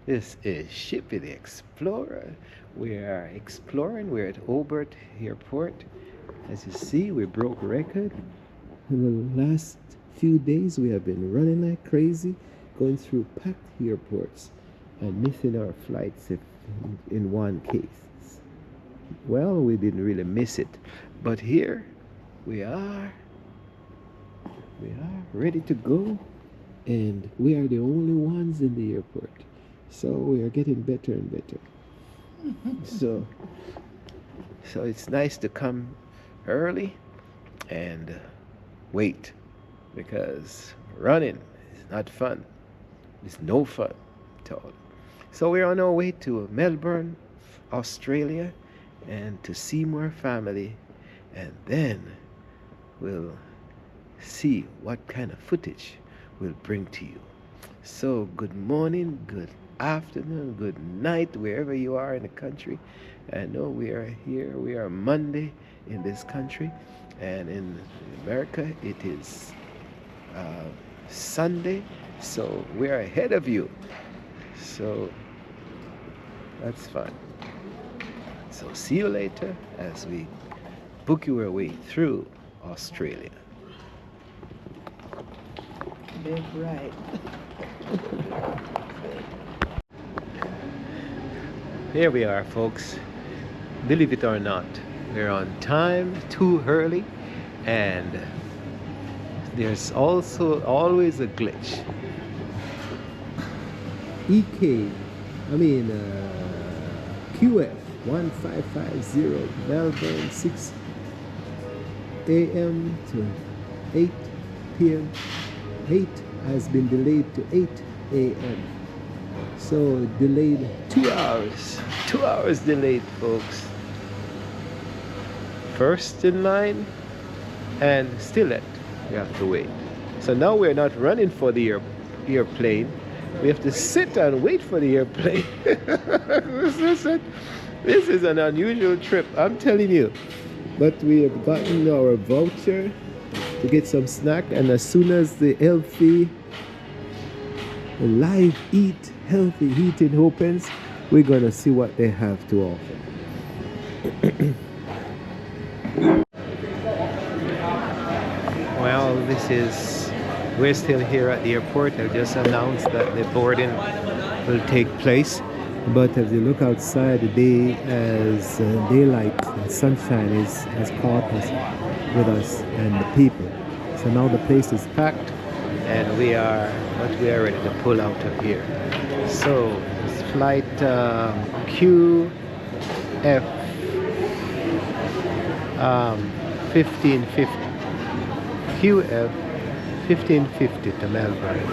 This is Shippy the Explorer. We are exploring. We're at Obert Airport. As you see, we broke record. In the last few days, we have been running like crazy, going through packed airports and missing our flights if in one case. Well, we didn't really miss it, but here we are. We are ready to go, and we are the only ones in the airport. So we are getting better and better. so it's nice to come early and wait, because running is not fun. It's no fun at all. So we're on our way to Melbourne, Australia, and to see more family, and then we'll see what kind of footage we'll bring to you. So good morning, good afternoon, good night, wherever you are in the country. I know we are here, we are Monday in this country, and in America it is Sunday, so we are ahead of you. So that's fun. So see you later as we book your way through Australia. Big right. Here we are, folks. Believe it or not, we're on time, too early, and there's also always a glitch. QF 1550 Melbourne, 6 a.m. to 8 p.m. 8 has been delayed to 8 a.m. So delayed 2 hours. 2 hours delayed, folks. First in line, and still we have to wait. So now we're not running for the airplane. We have to sit and wait for the airplane. This is an unusual trip, I'm telling you. But we have gotten our voucher to get some snack, and as soon as the live eat healthy eating opens, we're gonna see what they have to offer. Well, we're still here at the airport. I just announced that the boarding will take place, but as you look outside, the day as daylight and sunshine has caught us with us and the people. So now the place is packed, and we are ready to pull out of here. So it's flight QF 1550. QF 1550 to Melbourne.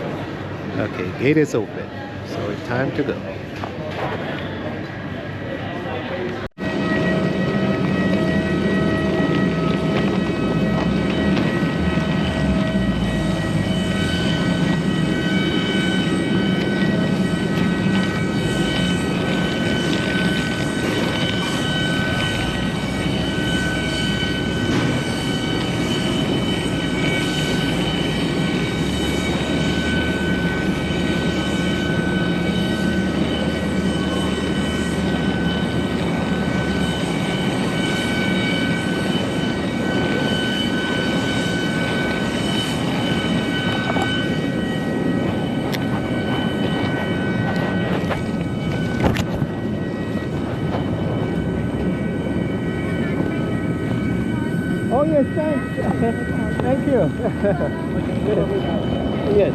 Okay, gate is open, so it's time to go. Oh yes, thanks. Thank you. Yes.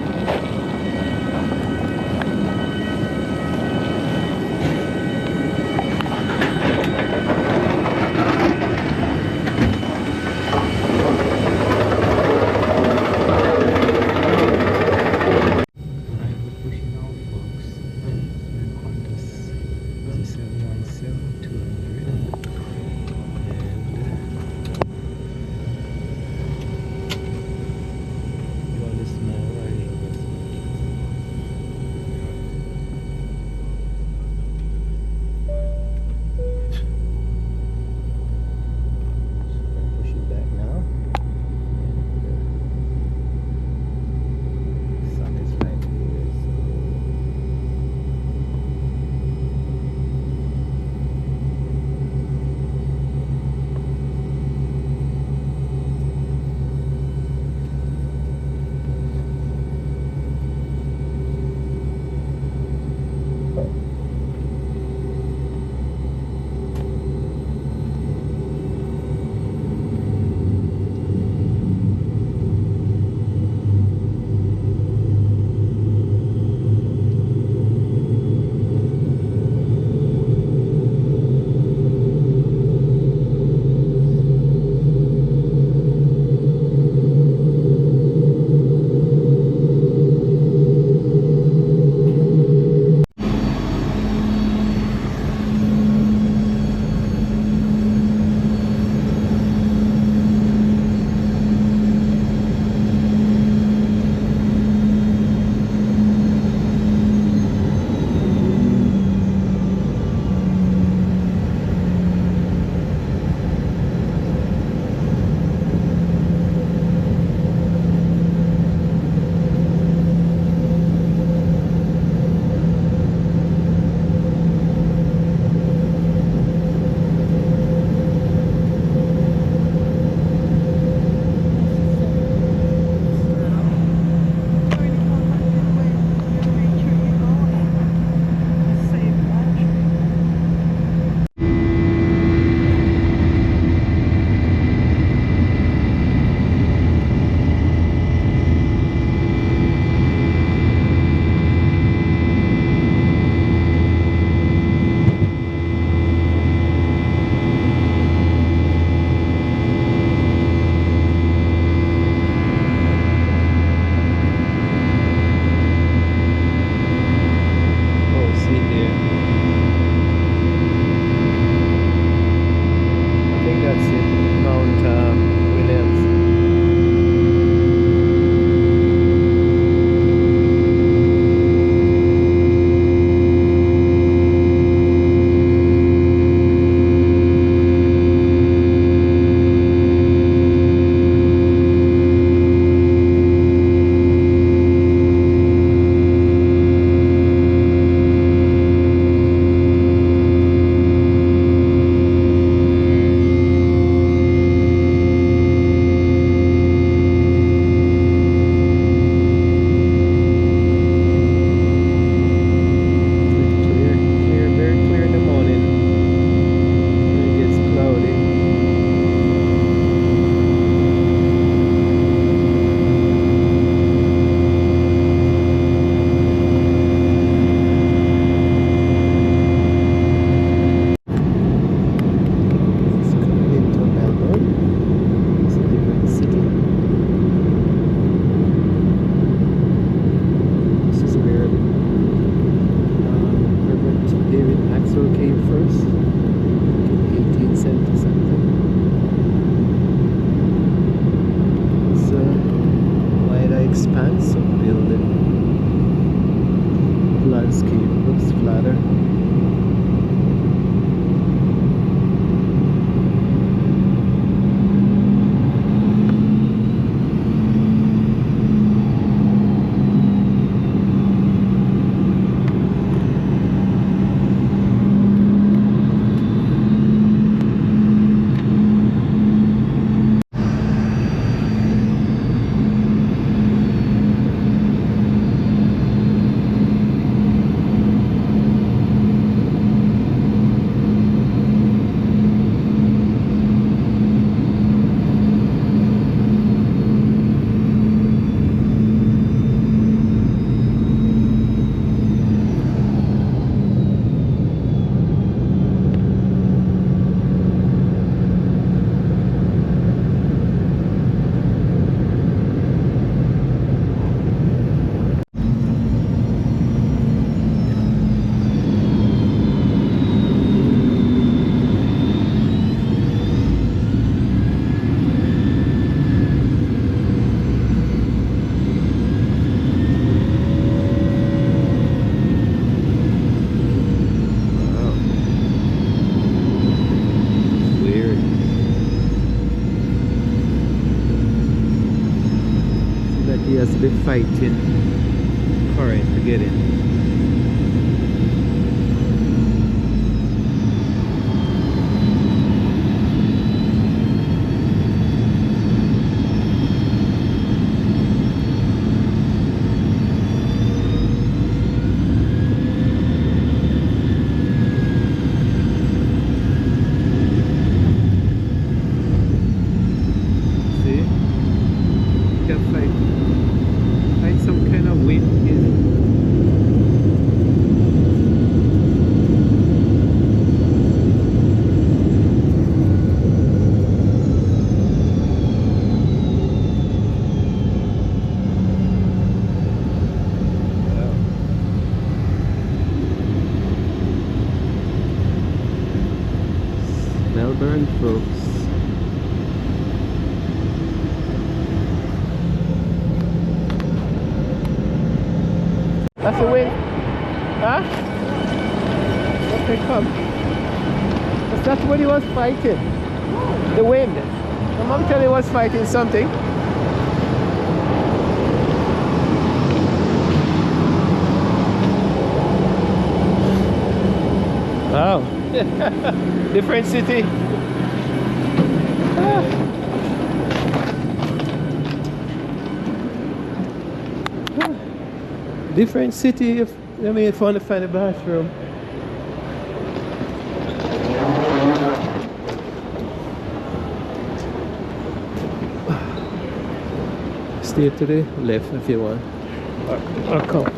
has to be fighting current to get in. Find some kind of wind here. Melbourne, folks. That's the wind. Huh? Okay, come. That's what he was fighting. The wind. My mom tell he was fighting something. Wow. Different city. Different city. If I mean, if I want to find a bathroom. Stay to the left if you want. Or come.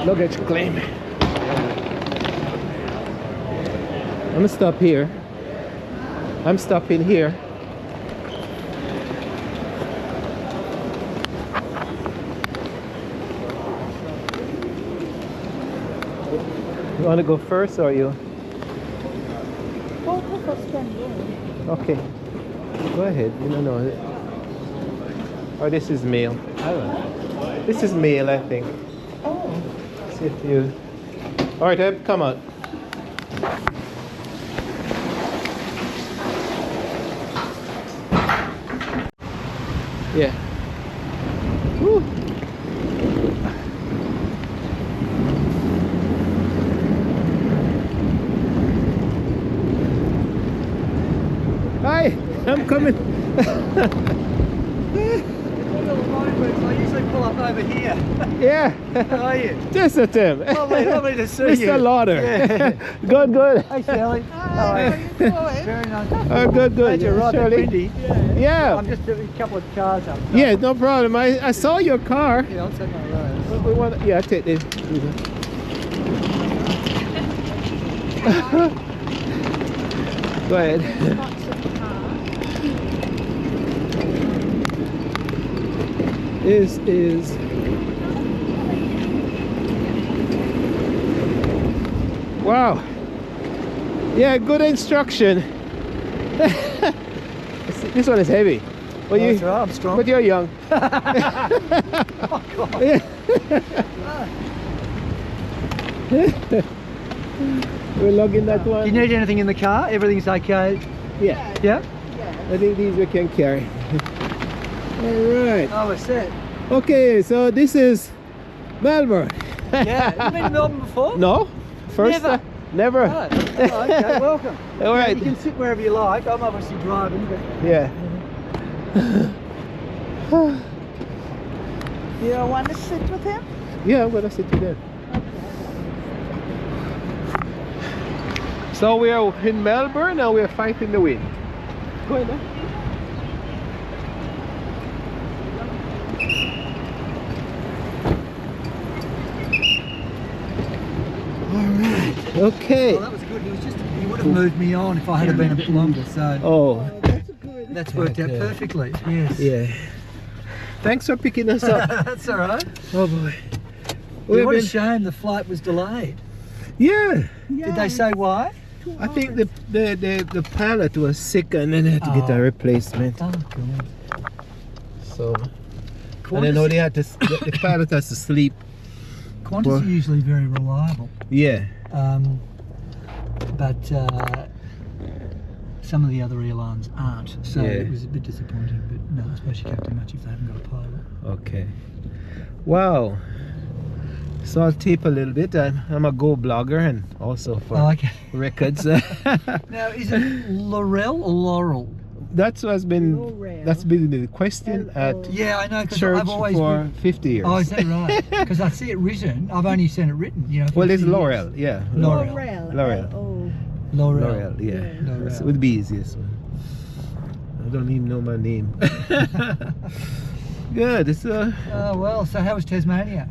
Luggage claim. I'm gonna stop here. I'm stopping here. You want to go first or you? Okay. Go ahead. You don't know. Or this is male. I don't know. This is male, I think. Oh. See if you. All right, Eb, come on. Yeah. Woo. Hi, I'm coming. I usually pull up over here. Yeah. How are you? Just a Tim. Lovely to see you. Mr. Lauder. Yeah. Good, good. Hey, Sally. How are you? Very nice. Oh, good, good. Glad you're right, Shirley? windy. Yeah. I'm just a couple of cars up. So. Yeah, no problem. I saw your car. Yeah, I'll take my road. We want, yeah, take this. Go ahead. This is wow. Yeah, good instruction. This one is heavy. But That's right, I'm strong. But you're young. Oh, God. We're logging that one. Do you need anything in the car? Everything's okay? Yeah. Yeah? I think these we can carry. Alright. Oh, we're set. Okay, so this is Melbourne. Yeah. You been to Melbourne before? No? First Never. Never. Oh, okay, welcome. All right. You can sit wherever you like. I'm obviously driving, but... Yeah. You don't want to sit with him? Yeah, I'm gonna sit there. So we are in Melbourne and we are fighting the wind. Go ahead. Alright, okay. Oh, that was good. He would have moved me on if I had been a bit longer, so... Oh, That's worked out perfectly, yes. yeah. Thanks for picking us up. That's all right. Oh boy. What a shame the flight was delayed. Yeah. Did they say why? I think the pilot was sick and then they had to get a replacement. Oh, God. So, and I know they had to, the pilot has to sleep. Qantas are usually very reliable. Yeah. but some of the other airlines aren't. So Yeah. it was a bit disappointing. But no, I suppose you can't do much if they haven't got a pilot. Okay. Wow. So I'll tape a little bit. I'm a Go blogger and also for Oh, okay. records. Now, is it Laurel or Laurel? That's what's been Laurel. that's been the question at L-O. Yeah, I know, because church I've always for been... 50 years. Oh, is that right? Because I see it written. I've only seen it written, you know. Well, 50 it's years. Laurel, yeah. Laurel. Laurel. L-O. Laurel. L'Oreal, yeah. Yeah. That's, L'Oreal. would be easiest one. I don't even know my name. Good. It's Oh, well, so how was Tasmania?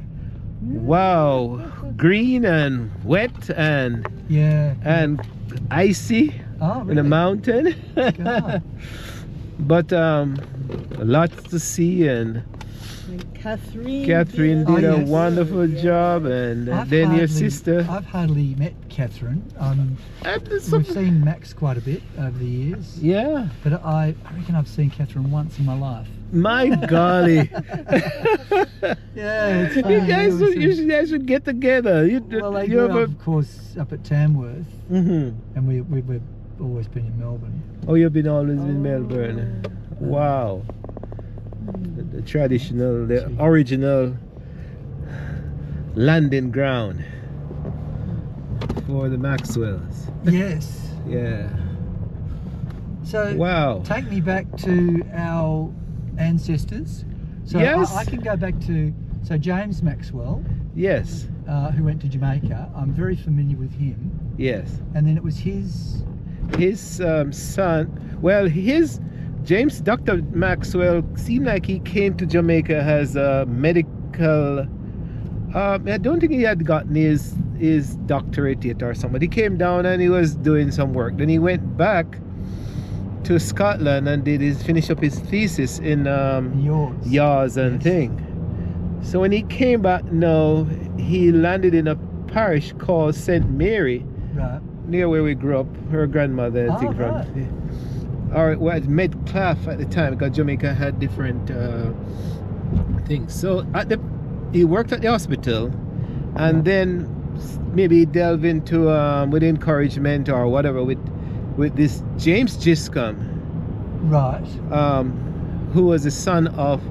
wow, green and wet and Yeah. icy Oh, in really? a mountain. God. But lots to see, and And Catherine. Catherine did Oh, a yes. wonderful job, and then your sister. I've hardly met Catherine. And We've seen Max quite a bit over the years. yeah, But I reckon I've seen Catherine once in my life. my golly. Yeah, it's You funny. guys, you guys should get together. Well, they you grew have up, of course, up at Tamworth, Mhm. and we've always been in Melbourne. Oh, you've been always in Melbourne. Wow. The traditional, the original landing ground for the Maxwells. Yes. Yeah. So, Wow. take me back to our ancestors. So Yes. I can go back to James Maxwell, Yes. who went to Jamaica. I'm very familiar with him. Yes. And then it was his... His son, well, Dr. Maxwell seemed like he came to Jamaica as a medical. I don't think he had gotten his doctorate yet or something. He came down and he was doing some work. Then he went back to Scotland and finish up his thesis in Yaws and Yes. thing. So when he came back, he landed in a parish called St. Mary, Right. near where we grew up. Her grandmother, I think, right. or well, Medcalf at the time, because Jamaica had different things. So he worked at the hospital, and then maybe delve into with encouragement or whatever with this James Giscombe, Right. who was the son of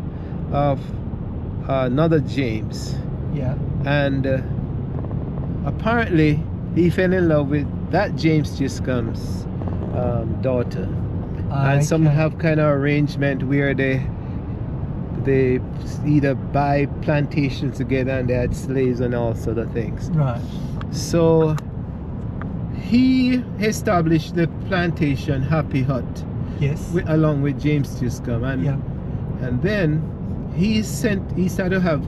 another James, Yeah. and apparently he fell in love with that James Giscombe's daughter. And some Okay. have kind of arrangement where they either buy plantations together and they had slaves and all sort of things. Right. So he established the plantation Happy Hut Yes. along with James Giscombe, and Yeah. and then he started to have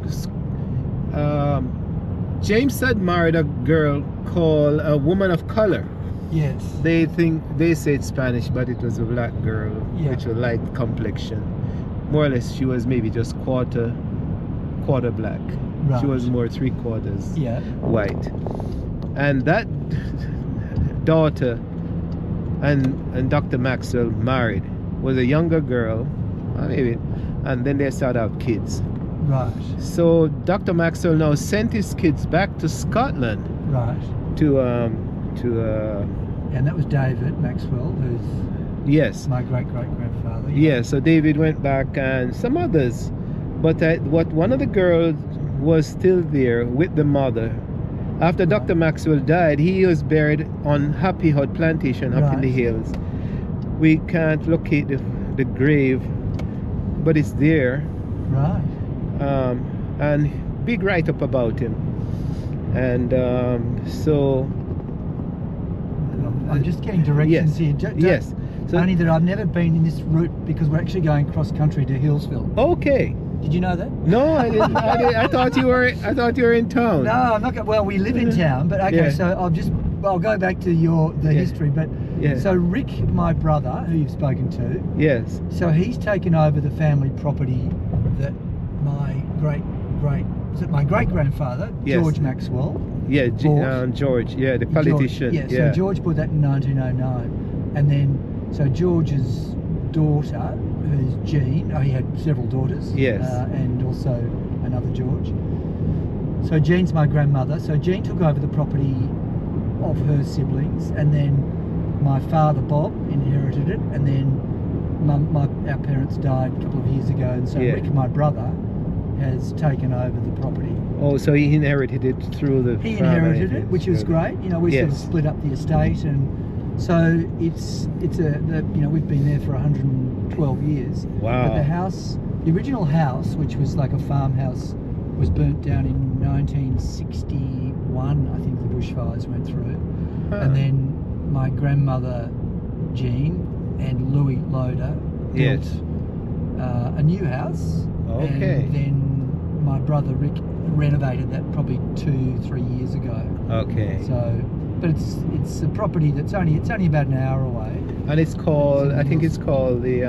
James had married a girl called a woman of color. Yes. They said Spanish, but it was a black girl, Yeah. which was light complexion. More or less, she was maybe just quarter black. Right. She was more 3/4 Yeah. white. And that daughter and Dr. Maxwell married was a younger girl, maybe, and then they started to have kids. Right. So Dr. Maxwell now sent his kids back to Scotland Right. to And that was David Maxwell, who's yes. my great-great-grandfather. Yeah, so David went back and some others, but one of the girls was still there with the mother. After Dr. Maxwell died, he was buried on Happy Hut Plantation up in the Right. hills. We can't locate the grave, but it's there, Right. and big write-up about him. And so I'm just getting directions here. yes. So, Only that I've never been in this route because we're actually going cross country to Hillsville. okay. Did you know that? No, I didn't. I thought you were in town. No, I'm not. Well, we live in town, but okay. Yeah. So I'll go back to the history. But Yeah. so Rick, my brother, who you've spoken to, Yes. so he's taken over the family property that my great grandfather Yes. George Maxwell. Yeah, Bought. George. Yeah, the politician. George, so George bought that in 1909, and then so George's daughter, who's Jean. Oh, he had several daughters. Yes. And also another George. So Jean's my grandmother. So Jean took over the property of her siblings, and then my father Bob inherited it, and then our parents died a couple of years ago, and so Yeah. Rick, my brother, has taken over the property. Oh, so he inherited it through the He farm and inherited it, everything. which is great. You know, we sort of Yes. split up the estate, and so we've been there for 112 years. Wow. But the original house, which was like a farmhouse, was burnt down in 1961. I think the bushfires went through, Huh. and then my grandmother Jean and Louis Loder built Yes. a new house. Okay. And then my brother Rick renovated that probably 2-3 years ago. Okay. So, but it's a property that's only about an hour away. And it's called, I think it's called it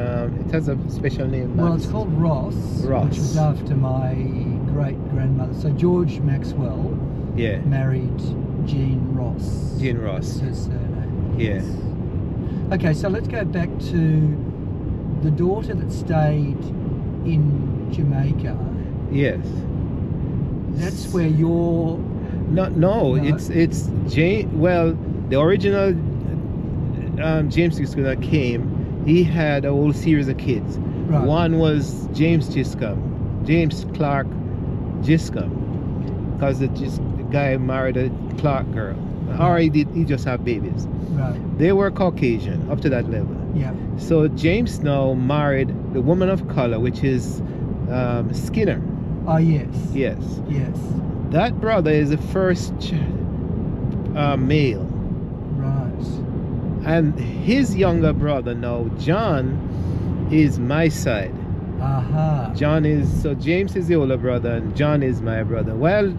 has a special name. Well, it's called Ross, Ross. which was after my great grandmother. So George Maxwell Yeah. married Jean Ross. Jean Ross. That's her surname. Yeah. Okay, so let's go back to the daughter that stayed in Jamaica. Yes. That's where you're. No, No. it's James. Well, the original James Giscombe came. He had a whole series of kids. Right. One was James Giscombe, James Clark Giscombe, because the guy married a Clark girl, or he just have babies. Right. They were Caucasian up to that level. Yeah. So James now married the woman of color, which is Skinner. Oh yes. Yes. Yes. That brother is the first male. Right. And his younger brother now, John, is my side. Aha. John is, so James is the older brother and John is my brother. Well,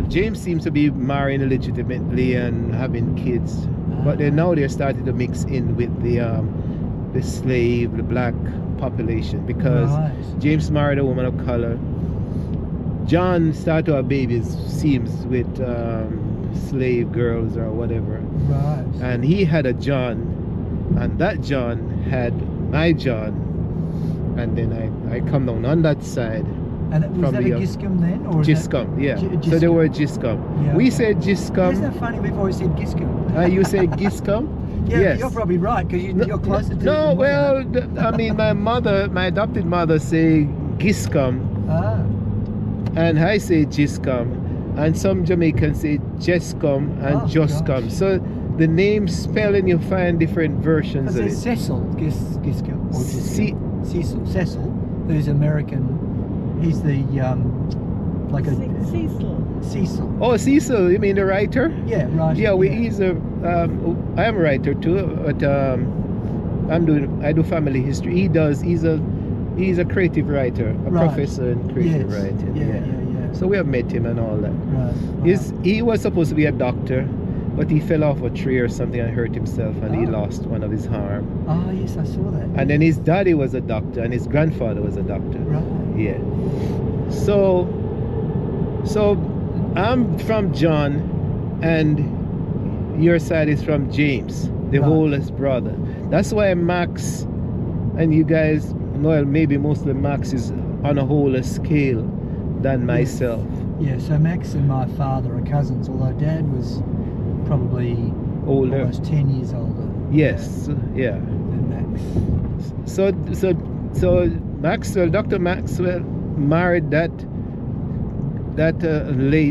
James seems to be marrying illegitimately and having kids. But then now they're starting to mix in with the slave, the black population, because Right. James married a woman of color. John started to have babies, seems, with slave girls or whatever. Right. And he had a John, and that John had my John, and then I come down on that side. And was from that a the, Giscombe then, or is Giscombe, yeah. Giscombe. So they were Giscombe. Yeah, We okay. said Isn't Giscombe. that funny? We've always said Giscombe. You say Giscombe? Yeah, Yes. you're probably right because you're closer to. it No, than we are. well, I mean, my adopted mother say Giscombe, Ah. and I say Giscombe, and some Jamaicans say Jescombe and Oh, Joscombe. gosh. So the name spelling, you find different versions Because of there's it. Cecil Giscombe or Ce- Cecil, who's American. He's the like a Cecil. Cecil. Oh, Cecil, you mean the writer? Yeah, right. Yeah, he's a. I am a writer too, but I do family history. He's a creative writer, a Right. professor in creative Yes. writing. Yeah. So we have met him and all that. Right. He was supposed to be a doctor, but he fell off a tree or something and hurt himself, and he Oh. lost one of his arm. Oh yes, I saw that. And then his daddy was a doctor, and his grandfather was a doctor. Right. Yeah. So I'm from John, and your side is from James, the Right. oldest brother. That's why Max and you guys, well, maybe mostly Max is on a whole scale than myself. Yeah. So Max and my father are cousins, although Dad was probably Older. almost 10 years older. Yes. Yeah. Than Max. So Maxwell, Dr. Maxwell married that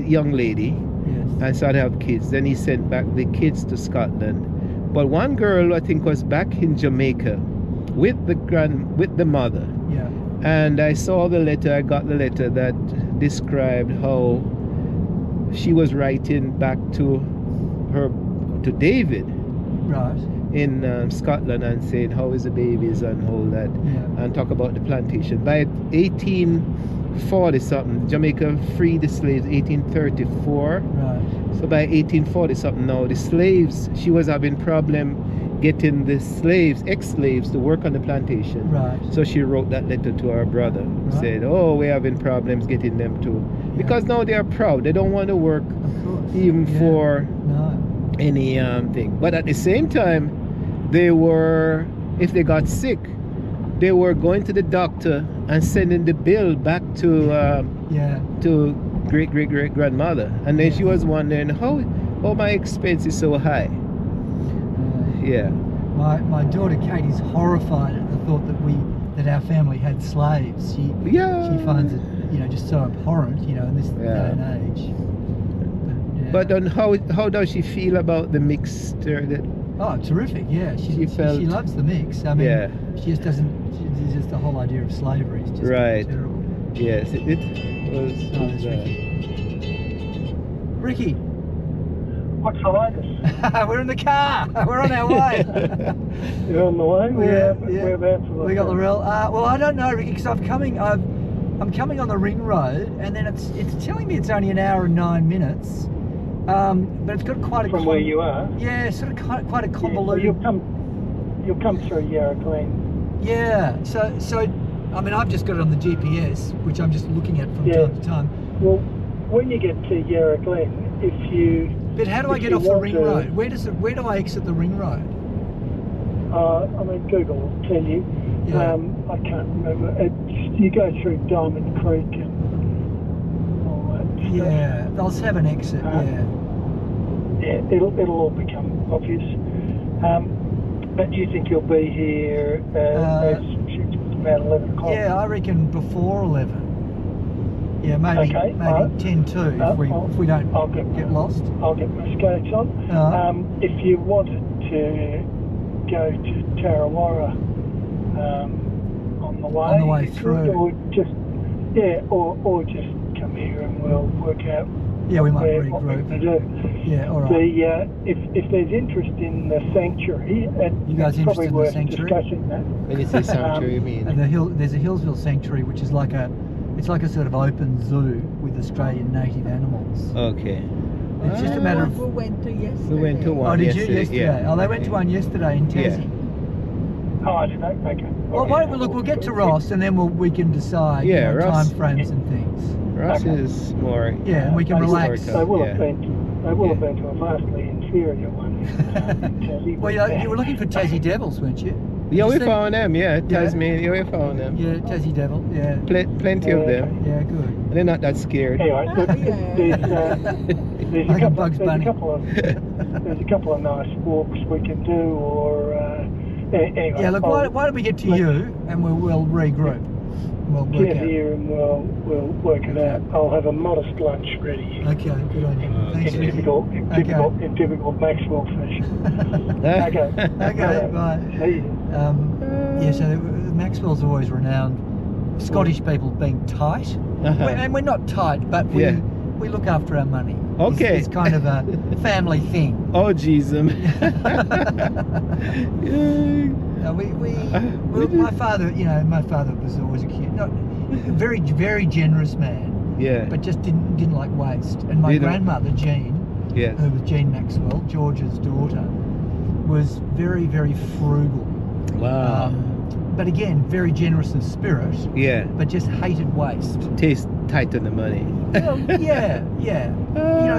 young lady Yes. and started to have kids. Then he sent back the kids to Scotland. But one girl, I think, was back in Jamaica with the mother. Yeah. And I saw the letter. I got the letter that described how she was writing back to David Right. in Scotland and saying how is the babies and all that, Yeah. and talk about the plantation. By 1840 something, Jamaica freed the slaves 1834. Right. So by 1840 something now, the slaves, she was having problem getting the slaves, ex-slaves, to work on the plantation. Right. So she wrote that letter to her brother, Right. said, oh, we're having problems getting them to, because now they are proud, they don't want to work Of course. even Yeah. for No. any thing. But at the same time, they were, if they got sick, they were going to the doctor and sending the bill back to Yeah. great grandmother, and then she was wondering oh, my expense is so high. Yeah. My daughter Katie's horrified at the thought that our family had slaves. She finds it, just so abhorrent, in this day and age. But then how does she feel about the mixture? Oh, terrific! Yeah, she loves the mix. I mean, she just doesn't. Just the whole idea of slavery is just terrible. Yes, it was. Ricky. What's the latest? We're in the car. We're on our way. You're on the way. Whereabouts? We got the rail. Well, I don't know, Ricky, because I'm coming on the ring road, and then it's telling me it's only an hour and 9 minutes. But it's got quite a from where you are. Yeah, sort of quite a convoluted. You'll come through Yarra Glen. Yeah. So I mean, I've just got it on the GPS, which I'm just looking at from time to time. Well, when you get to Yarra Glen, if you. But how do I get off the ring road? Where do I exit the ring road? I mean, Google will tell you. Yeah. I can't remember. You go through Diamond Creek and all that stuff. Yeah, they'll have an exit. Yeah, it'll all become obvious. But do you think you'll be here about 11 o'clock? Yeah, I reckon before 11. Yeah, maybe 10 to if we don't get lost. I'll get my skates on. If you wanted to go to Tarrawara on the way through, or just come here and we'll work out. Yeah, we might what we're going to do. Yeah, all right. If there's interest in the sanctuary, you guys it's probably interested in worth the sanctuary? discussing that. When you say sanctuary, you mean? And there's a Hillsville sanctuary, which is like a sort of open zoo with Australian native animals. Okay. It's just a matter of. We went to yesterday. We went to one did yesterday. you yesterday? Yeah. Oh, they went to one yesterday in Tassie. Oh, I didn't know. Okay. Well, we'll get to Ross and then we can decide Ross, time frames and things. Ross is more. Yeah, and we can relax. They will have been to a vastly inferior one. Well, you were looking for Tassie Devils, weren't you? Yeah, we found them. Yeah, Tasmania, we found them. Yeah, Tassie Devil. Yeah. Plenty of them. Yeah, good. They're not that scared. Anyway, there's Like a Bugs Bunny. There's a couple of nice walks we can do, or anyway. Yeah, look, why don't we get to you and we'll regroup. We'll work Get out. here and we'll work it out. I'll have a modest lunch ready. Okay, good on you. Thanks, In Ricky. typical Maxwell fashion. Okay. Okay, bye. See you. So Maxwell's always renowned Scottish people being tight, and we're not tight, but we look after our money. Okay. It's kind of a family thing. Oh, jeez. My father was always a very, very generous man. Yeah. But just didn't like waste. And my grandmother Jean, who was Jean Maxwell, George's daughter, was very, very frugal. Wow. But again, very generous of spirit. Yeah. But just hated waste. Taste tight on the money. Well, yeah.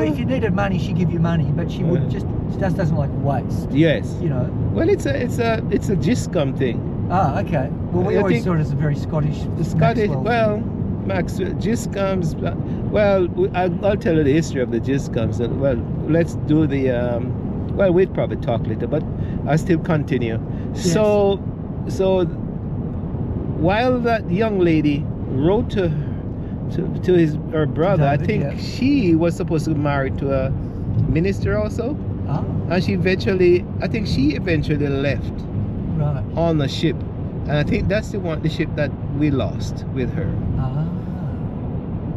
If you needed money, she'd give you money, but she would she just doesn't like waste. Yes. Well, it's a Giscom thing. Ah, okay. Well, we always saw it as a very Scottish. Maxwell Giscoms. Well, I'll tell you the history of the Giscoms. Well, let's do the. We'd probably talk later, but I'll still continue. Yes. So while that young lady wrote to her brother, David, I think she was supposed to be married to a minister also. Ah. And she eventually left on the ship. And I think that's the ship that we lost with her. Ah.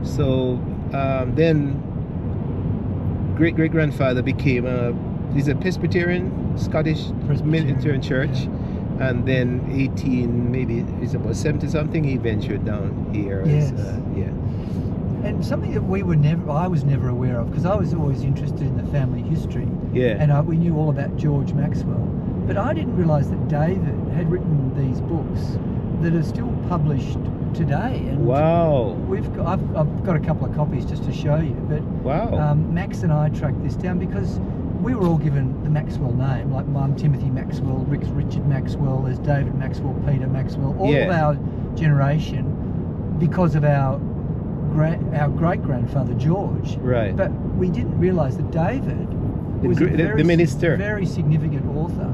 So then great-great-grandfather became he's a Presbyterian, Scottish Presbyterian church. And then 70-something, he ventured down here. Yes. And something that I was never aware of, because I was always interested in the family history. Yeah. And we knew all about George Maxwell. But I didn't realise that David had written these books that are still published today. And wow. I've got a couple of copies just to show you. But wow. Max and I tracked this down because we were all given the Maxwell name, like Mum Timothy Maxwell, Richard Maxwell, there's David Maxwell, Peter Maxwell, all of our generation, because of our great-grandfather George. Right. But we didn't realise that David was the minister. very significant author.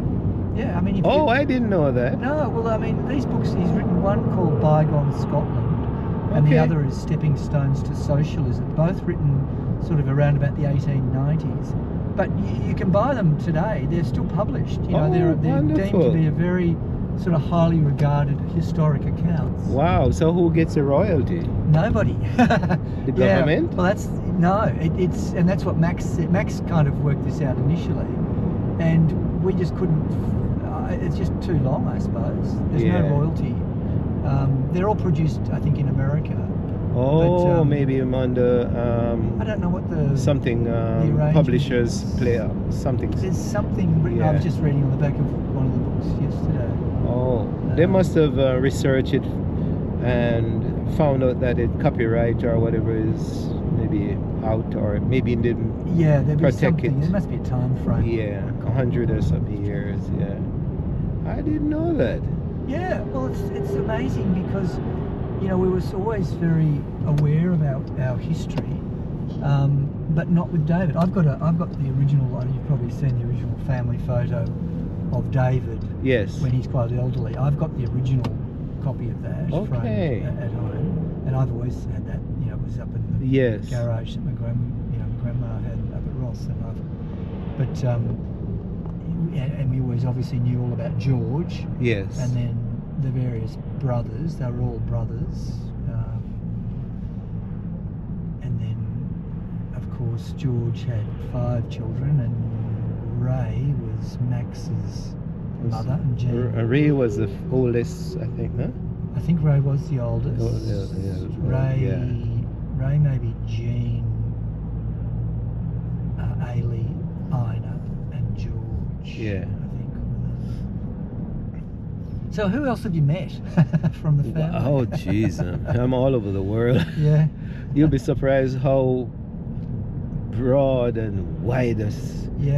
Yeah, I mean. Oh, I didn't know that. No, well, I mean, these books. He's written one called Bygone Scotland, and the other is Stepping Stones to Socialism. Both written sort of around about the 1890s. But you can buy them today. They're still published. You know, they're deemed to be a very sort of highly regarded historic accounts. Wow. So who gets a royalty? Nobody. The government? Well, it's and that's what Max said. Max kind of worked this out initially, and we just couldn't. It's just too long, I suppose. There's no royalty. They're all produced, I think, in America. Oh, but, maybe I'm on the I don't know what the something publishers play something. There's something written. I was just reading on the back of one of the books yesterday. Oh, they must have researched it and found out that it copyright or whatever is maybe out, or maybe didn't there'd be protect something. it. There must be a time frame. Yeah, 100 or some years. Yeah, I didn't know that. Yeah, well, it's amazing because, you know, we were always very aware about our history, but not with David. I've got the original. You've probably seen the original family photo of David. Yes. When he's quite elderly. I've got the original copy of that framed at home, and I've always had that. You know, it was up in the garage that my grandma had up at Ross, and we always obviously knew all about George. Yes. And then the various brothers, they were all brothers. And then, of course, George had 5 children, and Ray was Max's mother. And Jean. Ray was the oldest, I think, huh? I think Ray was the oldest. Ray maybe Jean, Ailey, Ina, and George. Yeah. So who else have you met from the family? Oh, jeez, I'm all over the world. Yeah. You'll be surprised how broad and wide a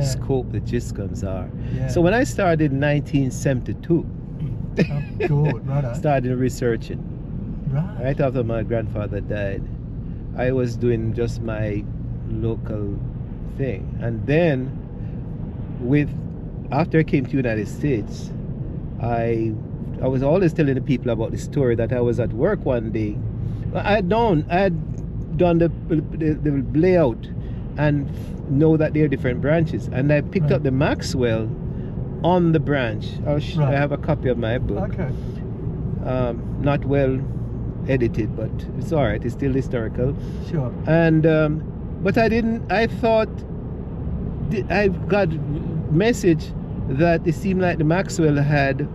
scope the Giscombs are. Yeah. So when I started in 1972, started researching. Right after my grandfather died, I was doing just my local thing, and then after I came to the United States, I was always telling the people about the story that I was at work one day. I had done the layout and know that there are different branches, and I picked up the Maxwell on the branch. I have a copy of my book. Okay. Not well edited, but it's all right. It's still historical. Sure. And but I thought I got message that it seemed like the Maxwell had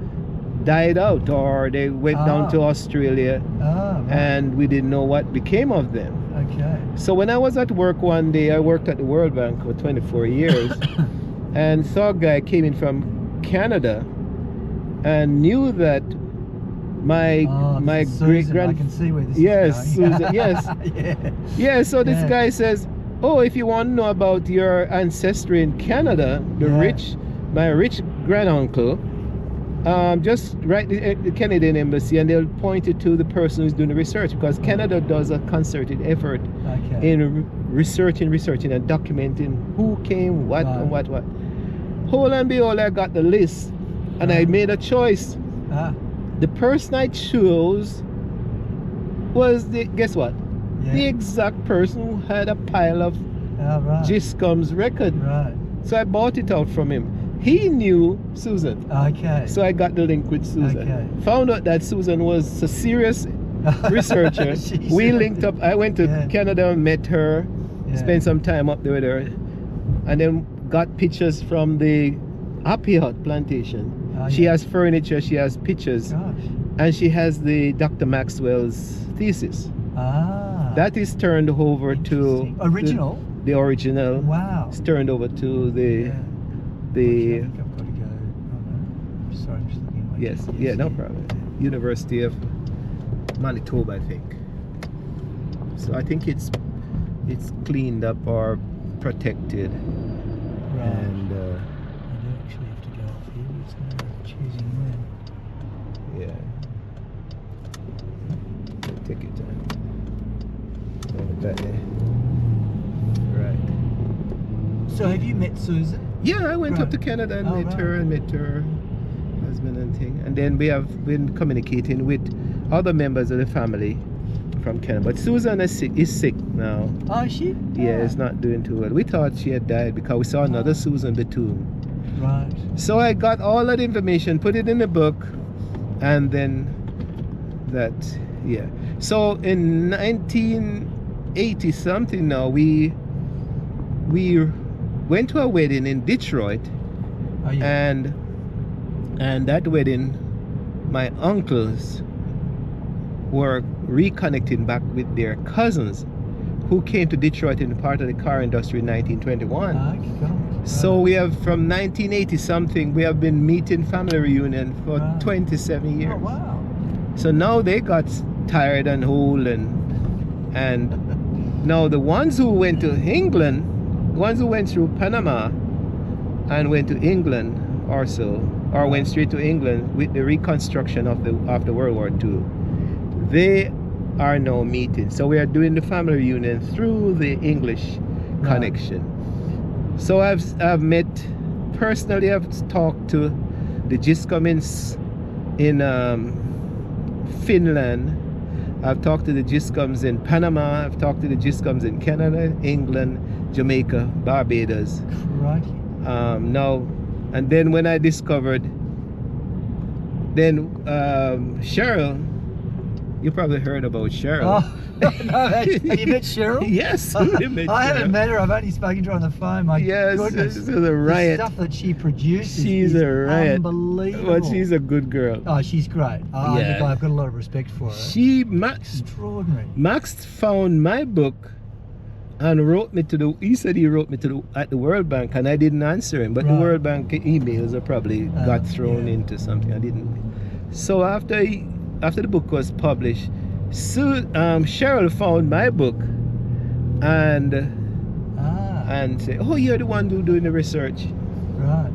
died out, or they went down to Australia, and we didn't know what became of them. Okay. So when I was at work one day, I worked at the World Bank for 24 years, and saw a guy came in from Canada, and knew that my great grand. I can see where this is going. Susan, yes. Yeah. So this guy says, "Oh, if you want to know about your ancestry in Canada, my rich granduncle, just write the Canadian embassy, and they'll point you to the person who's doing the research, because Canada does a concerted effort in researching and documenting who came, what, and what. Whole and behold, I got the list, and I made a choice. The person I chose was guess what? The exact person who had a pile of Giscomb's record. Right. So I bought it out from him. He knew Susan. Okay. So I got the link with Susan. Okay. Found out that Susan was a serious researcher. We linked up. I went to Canada and met her, spent some time up there with her, and then got pictures from the Apiot plantation. She has furniture, she has pictures, and she has the Dr. Maxwell's thesis. That is turned over to original. The original. Wow. It's turned over to the. I think I've got to go. Oh no. Sorry, I'm just looking at my Yes. No problem. University of Manitoba, I think. So I think it's cleaned up or protected. Right. And I do actually have to go off here. It's not choosing when. Yeah. Take your time. Right. So have you met Susan? Yeah, I went up Right. to Canada and Oh, met right. her and met her husband and thing. And then we have been communicating with other members of the family from Canada. But Susan is sick now. Oh, is she? Yeah, Oh. it's not doing too well. We thought she had died because we saw another Susan Bethune. Right. So I got all that information, put it in the book, and then that, yeah. So in 1980 something now, we went to a wedding in Detroit, Oh, yeah. and that wedding, my uncles were reconnecting back with their cousins who came to Detroit in part of the car industry in 1921. So we have from 1980 something, we have been meeting family reunion for Wow. 27 years. Oh, wow. So now they got tired and old, and now the ones who went to England, the ones who went through Panama and went to England also, or went straight to England with the reconstruction of the after World War II, they are now meeting. So we are doing the family reunion through the English connection. So I've met personally. I've talked to the Giscomins in Finland. I've talked to the Giscoms in Panama. I've talked to the Giscoms in Canada, England, Jamaica, Barbados. Crikey. Now, and then when I discovered, then Cheryl, you probably heard about Cheryl. Oh, no, have you met Cheryl? Yes, I we met haven't Cheryl. met her. I've only spoken to her on the phone. My Yes, goodness. this is a riot. The stuff that she produces She's is a riot. unbelievable. But she's a good girl. Oh, she's great. Yeah. I've got a lot of respect for her. Extraordinary. Max found my book and wrote me to the. He said he wrote me to at the World Bank, and I didn't answer him. But the Right. World Bank emails are probably got thrown yeah. into something. I didn't. So after the book was published, Cheryl found my book, and said, "Oh, you're the one who doing the research." Right.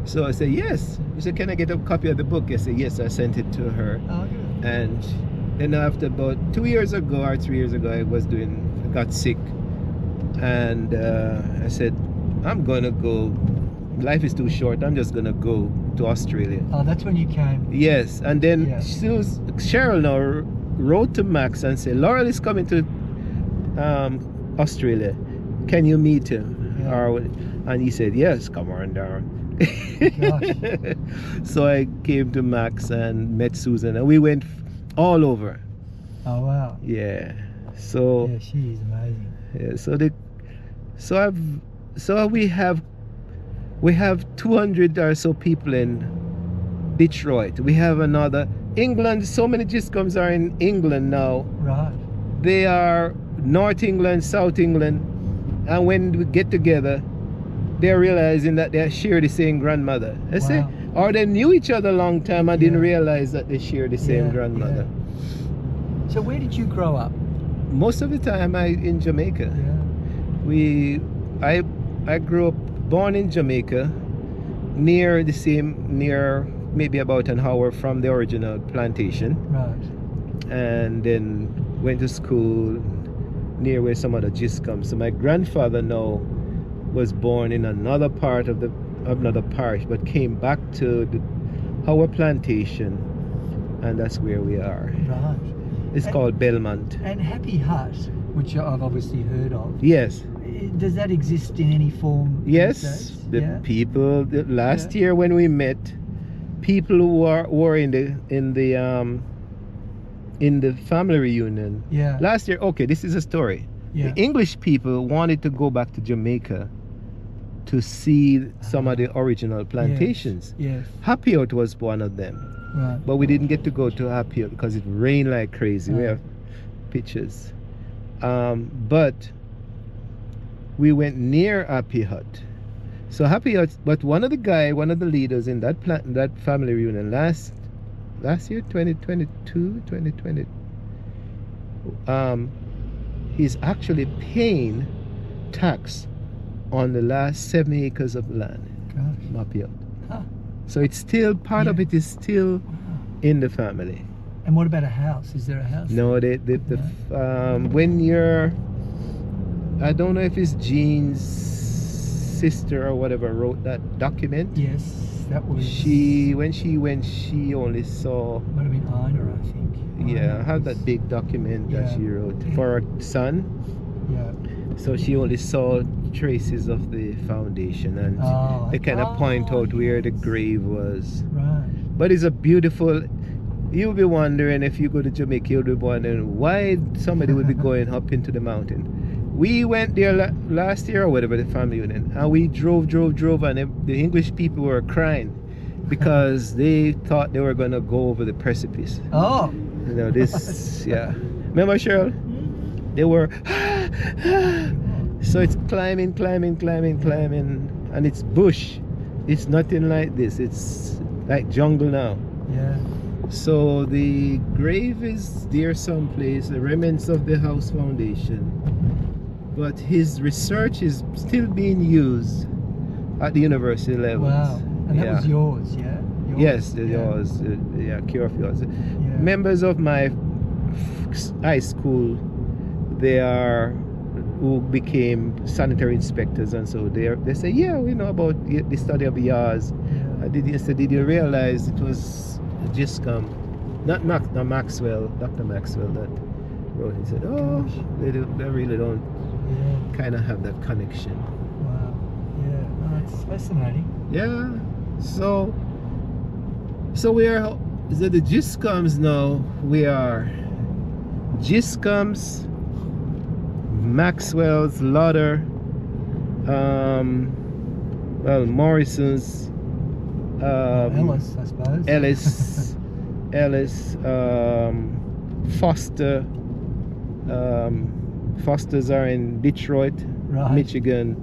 So I said, "Yes." He said, "Can I get a copy of the book?" I said, "Yes." I sent it to her. Oh, good. And then after about 2 years ago or 3 years ago, I got sick, and I said, I'm gonna go. Life is too short. I'm just gonna go to Australia. Oh, that's when you came. Yes, and then Yeah. Cheryl now wrote to Max and said, Laurel is coming to Australia. Can you meet him? Yeah. And he said, yes, come on down. Gosh. So I came to Max and met Susan, and we went all over. Oh, wow. Yeah. So Yeah, she is amazing. yeah, so we have 200 or so people in Detroit. We have another England. So many Giscoms are in England now. Right. They are North England, South England, and when we get together, they're realizing that they share the same grandmother. I say, Wow. or they knew each other a long time and didn't Yeah. realize that they share the same Yeah, grandmother. So where did you grow up? Most of the time, in Jamaica. Yeah. I grew up, born in Jamaica, near maybe about an hour from the original plantation, Right. and then went to school near where some of the Giscoms. So my grandfather now was born in another part of another parish, but came back to our plantation, and that's where we are. Right. It's called Belmont. And Happy Hut, which I've obviously heard of. Yes. Does that exist in any form? Yes, these days? the Yeah. people last year when we met, people who were in the family reunion. Yeah. Last year, okay, this is a story. Yeah. The English people wanted to go back to Jamaica to see some of the original plantations. Yes. Happy Hut was one of them, Right. but we didn't get to go to Happy Hut because it rained like crazy. We Right. have pictures, but we went near Happy Hut. So Happy Hut, but one of the leaders in that family reunion last year, 2022, 2020, he's actually paying tax on the last 7 acres of land. Gosh. Happy Hut. Huh. So it's still part of it is still in the family. And what about a house? Is there a house? No, when you're I don't know if it's Jean's sister or whatever wrote that document. Yes, that was. When she went, she only saw. Might have been Ina, I think. Yeah, I have that big document that Yeah. she wrote for her son. Yeah. So she only saw traces of the foundation, and Oh, they kind of point out where the grave was. Right. But it's a beautiful. You'll be wondering, if you go to Jamaica, you'll be wondering why somebody would be going up into the mountain. We went there last year or whatever, the family went in, and we drove, and the English people were crying because they thought they were going to go over the precipice. Oh. You know, this, yeah. Remember, Cheryl? They were, so it's climbing, and it's bush. It's nothing like this. It's like jungle now. Yeah. So the grave is there someplace, the remnants of the house foundation. But his research is still being used at the university level. Wow. And that was yours, yeah? Yours? Yes, yeah. yours. Yeah, cure of yours. Yeah. Members of my high school, they are who became sanitary inspectors, and so they say, yeah, we know about the study of yours. Yeah. Did you realize it was Giscom, not Maxwell, Dr. Maxwell that wrote? He said, oh, they really don't Yeah. kind of have that connection. Wow. Yeah. Oh, it's fascinating. Yeah. So we are, so the Giscoms now, we are Giscoms, Maxwell's, Lauder, well, Morrison's, Ellis, I suppose. Ellis, Foster. Fosters are in Detroit, Right. Michigan.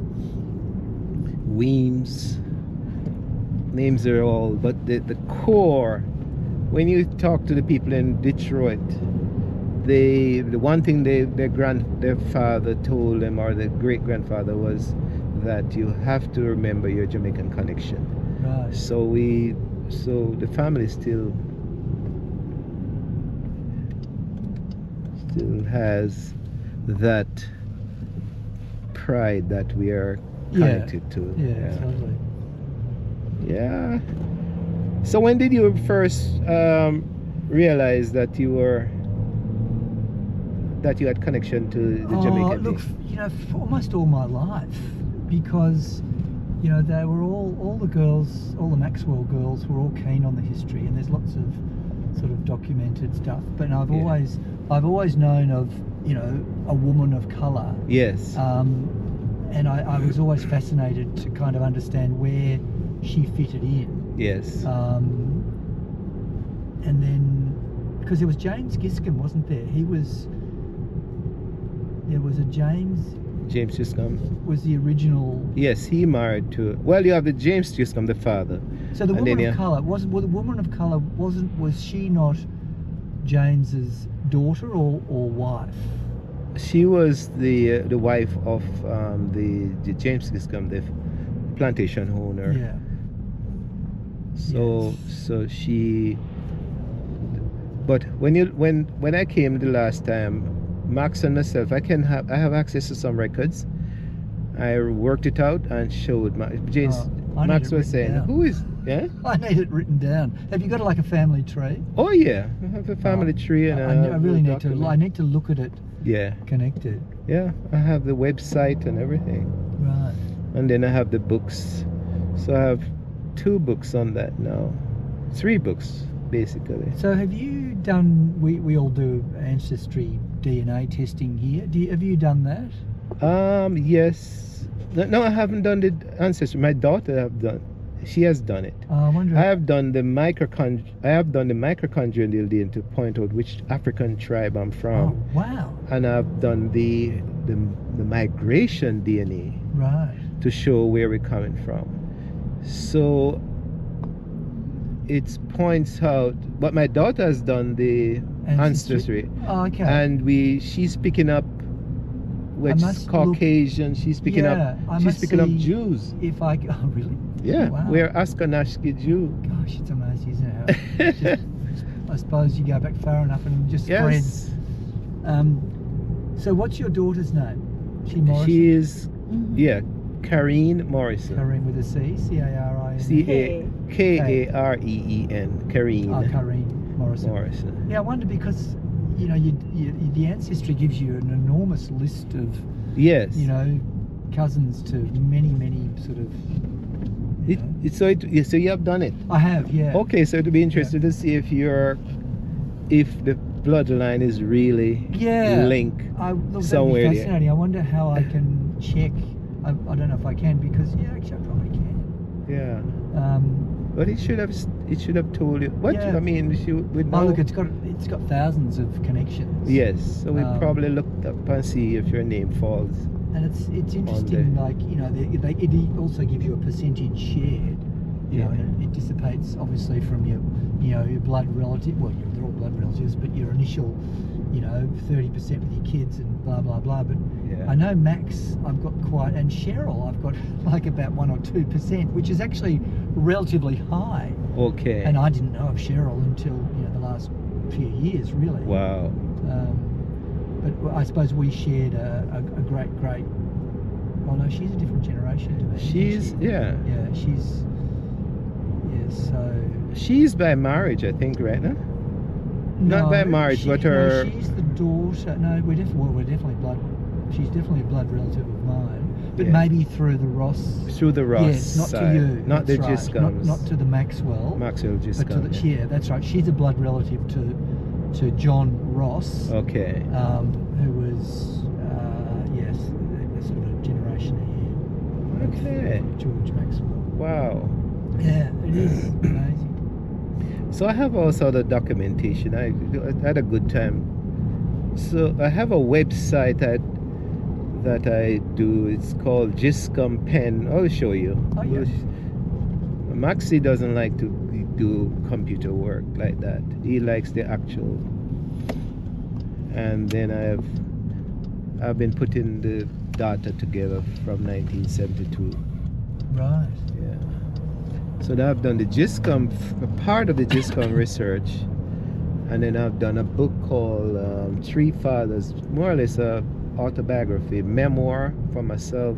Weems. Names are all, but the core. When you talk to the people in Detroit, the one thing their father told them, or their great grandfather, was that you have to remember your Jamaican connection. Right. So the family still has that pride that we are connected to. Yeah, totally. Yeah. So when did you first realize that you had connection to the Jamaican Look, thing? you know, for almost all my life, because you know they were all the girls, all the Maxwell girls were all keen on the history, and there's lots of sort of documented stuff. But I've always known of, you know, a woman of colour. Yes. And I was always fascinated to kind of understand where she fitted in. Yes. And then, because there was James Giscombe, wasn't there? There was a James Giscombe. was the original. Yes, he married to. Well, you have the James Giscombe, the father. So the And woman then of colour was she not James's daughter or wife? She was the wife of the James Giscombe, the plantation owner. Yeah. So she. But when I came the last time, Max and myself, I have access to some records. I worked it out and showed Max was saying, down. who is, yeah? I need it written down. Have you got like a family tree? Oh yeah, I have a family tree, and I really need to. I need to look at it. Yeah. Connected. Yeah, I have the website and everything. Right. And then I have the books. So I have 2 books on that now. 3 books, basically. So have you done? We all do ancestry DNA testing here. Have you done that? Yes. No, I haven't done the ancestry. My daughter she has done it. I wonder. I have done the mitochondrial DNA to point out which African tribe I'm from. Oh, wow. And I've done the migration DNA Right. to show where we're coming from. So it points out, but my daughter has done the ancestry. Oh, okay. And she's picking up Caucasian. She's picking up Jews. If I oh really? Yeah, Wow. we're Ashkenazi Jew. Gosh, it's amazing, isn't it? How it just, I suppose you go back far enough and it just Yes. spreads. So what's your daughter's name? She Morrison. She is, yeah, Kareen Morrison. Kareen with a C, C-A-R-I-N. Kareen. Kareen. Oh, Kareen Morrison. Morrison. Yeah, I wonder because, you know, the ancestry gives you an enormous list of, Yes. you know, cousins to many sort of. So you have done it. I have, yeah. Okay, so it'd be interesting to see if the bloodline is really linked somewhere that'd be there. fascinating. I wonder how I can check. I don't know if I can because actually I probably can. Yeah. But it should have told you. What Yeah. I mean, with Oh look, it's got thousands of connections. Yes, so we probably looked up and see if your name falls. And it's interesting, like, you know, it also gives you a percentage shared, you know, and it dissipates obviously from your blood relative. Well, they're all blood relatives, but your initial, you know, 30% with your kids and blah blah blah. But I know Max, I've got quite, and Cheryl, I've got like about 1 or 2%, which is actually relatively high. Okay. And I didn't know of Cheryl until the last few years, really. Wow. But I suppose we shared a great. Oh no, she's a different generation to me. She's by marriage, I think, right now. Not by marriage, but her. No, she's the daughter. No, we're definitely blood. She's definitely a blood relative of mine, but maybe through the Ross. Through the Ross. Yes, not side. to you. Not the right. Giscombs. Not to the Maxwell. Maxwell Giscomb. But to the, yeah, that's right. She's a blood relative to John Ross. Okay. Who was a sort of a generation ahead. Okay. George Maxwell. Wow. Yeah, it is amazing. So I have also the documentation. I had a good time. So I have a website that I do. It's called Giscomb Pen. I'll show you. Oh, yeah. Maxie doesn't like to do computer work like that. He likes the actual. And then I've been putting the data together from 1972. Right. Yeah. So now I've done the Giscomb, part of the Giscomb research, and then I've done a book called Three Fathers, more or less a autobiography, memoir for myself.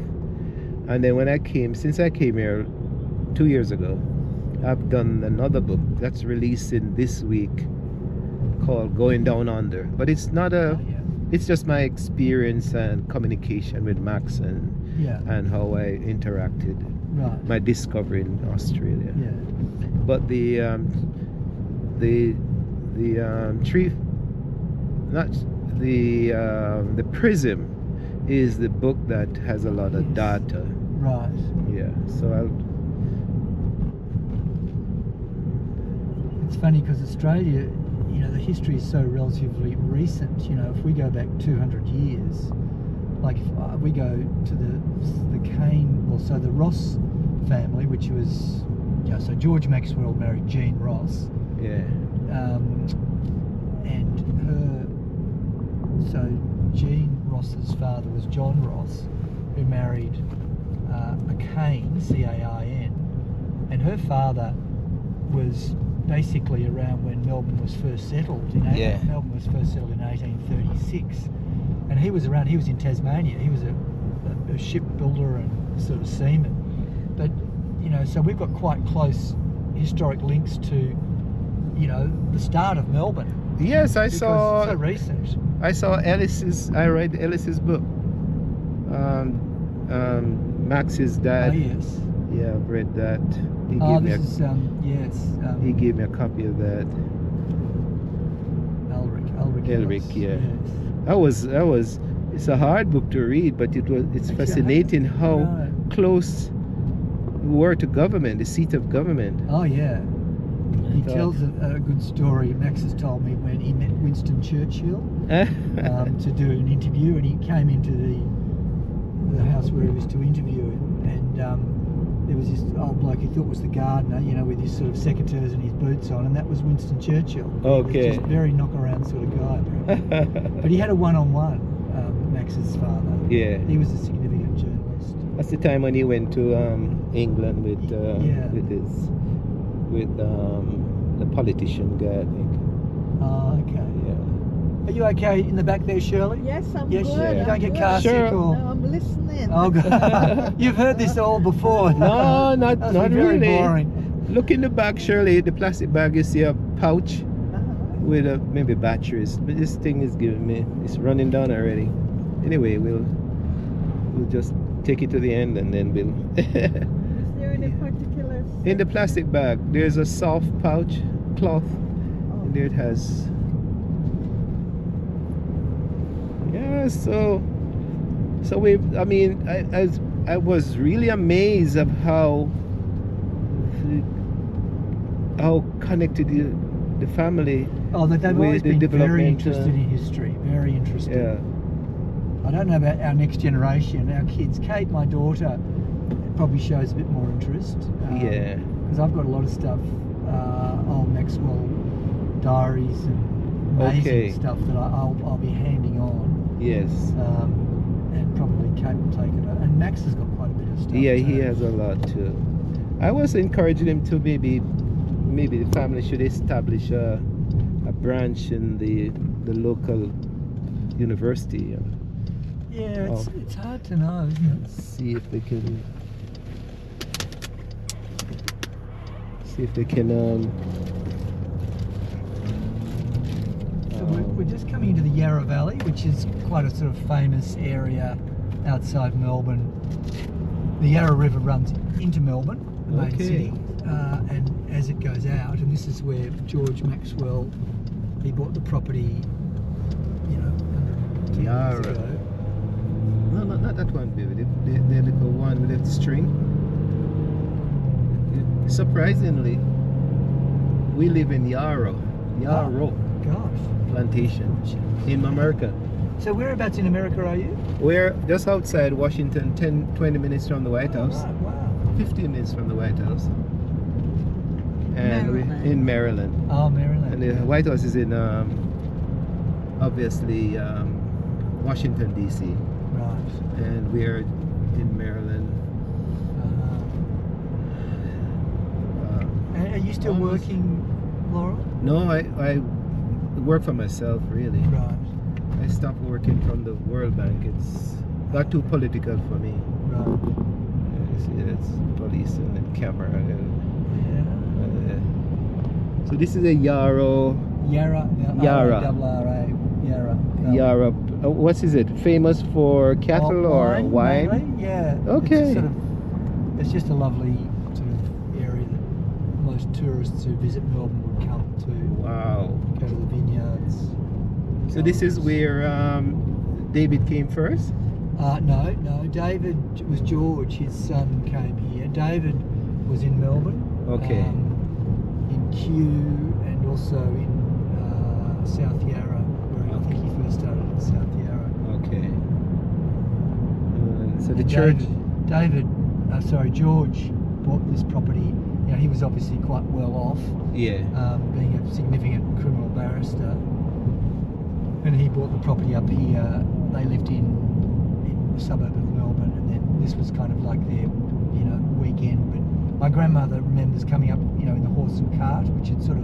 And then since I came here 2 years ago, I've done another book that's releasing this week called Going Down Under. But it's not it's just my experience and communication with Max and how I interacted. Right. My discovery in Australia. Yeah. But the Prism is the book that has a lot of data. Right. Yeah. So it's funny because Australia, the history is so relatively recent. If we go back 200 years, like if we go to the Kane, so the Ross family, which was, so George Maxwell married Jean Ross. Yeah. And so Jean Ross's father was John Ross, who married a Kane, C-A-I-N, and her father was basically around when Melbourne was first settled. Melbourne was first settled in 1836, and he was around. He was in Tasmania. He was a shipbuilder and sort of seaman. But so we've got quite close historic links to the start of Melbourne. Yes, I saw. It's so recent. I saw I read Ellis's book. Max's dad. Oh yes. Yeah, I've read that. He gave me a copy of that. Elric, yeah. Yes. That was. It's a hard book to read, but it's fascinating how close we were to government, the seat of government. Oh yeah. He tells a good story. Max has told me when he met Winston Churchill to do an interview, and he came into the house where he was to interview him, and there was this old bloke he thought was the gardener, with his sort of secateurs and his boots on, and that was Winston Churchill. Okay. He was just very knock-around sort of guy. But he had a one-on-one, Max's father. Yeah. He was a significant journalist. That's the time when he went to England with the politician guy, I think. Oh, okay. Yeah. Are you okay in the back there, Shirley? Yes, I'm yes, good. you don't get car sick Sure. or... No, I'm listening. Oh, God. You've heard this all before. No, not That's not very really. boring. Look in the bag, Shirley. The plastic bag. You see a pouch with maybe batteries. But this thing is giving me. It's running down already. Anyway, we'll just take it to the end and then we'll. Is there any particular? In the plastic bag, there's a soft pouch, cloth. Oh. And there it has. Yeah, so we. I mean, I was really amazed of how connected the family. Oh, they've with always the been very development, interested in history. Very interested. Yeah. I don't know about our next generation, our kids. Kate, my daughter, probably shows a bit more interest. Yeah. Because I've got a lot of stuff, old Maxwell diaries and amazing stuff that I'll be handing on. Yes. And probably Kate will take it. And Max has got quite a bit of stuff. Yeah, too. he has a lot too. I was encouraging him to maybe the family should establish a branch in the local university. Yeah, it's hard to know, isn't it? See if they can. So we're just coming into the Yarra Valley, which is quite a sort of famous area outside Melbourne. The Yarra River runs into Melbourne, the main city, and as it goes out, and this is where George Maxwell, he bought the property, 110 years ago. No, not that one, baby. The little one with the string. Surprisingly, we live in Yarrow Plantation in America. So whereabouts in America are you? We're just outside Washington, 20 minutes from the White House. Right, wow. 15 minutes from the White House. And we're Maryland. in Maryland. Oh, Maryland. And the White House is in, obviously, Washington, D.C. Right. And we're in Maryland. And are you still working, Laurel? No, I work for myself, really. Right. I stopped working from the World Bank. It's got too political for me. Right. You see, it's police and the camera. So this is a Yarrow. Yarra. Yarra. Yarra. Yarra. What is it? Famous for cattle or wine? Mainly? Yeah. Okay. It's just a lovely sort of area that most tourists who visit Melbourne would come to. Wow. Go to the vineyards. So this is where David came first? No. David was George. His son came here. David was in Melbourne. Okay. In Kew and also in South Yarra, where I think he first started in South Yarra. Okay. So the And church. George bought this property. He was obviously quite well off, Yeah. being a significant criminal barrister. And he bought the property up here. They lived in the suburb of Melbourne, and then this was kind of like their, weekend. But my grandmother remembers coming up, in the horse and cart, which had sort of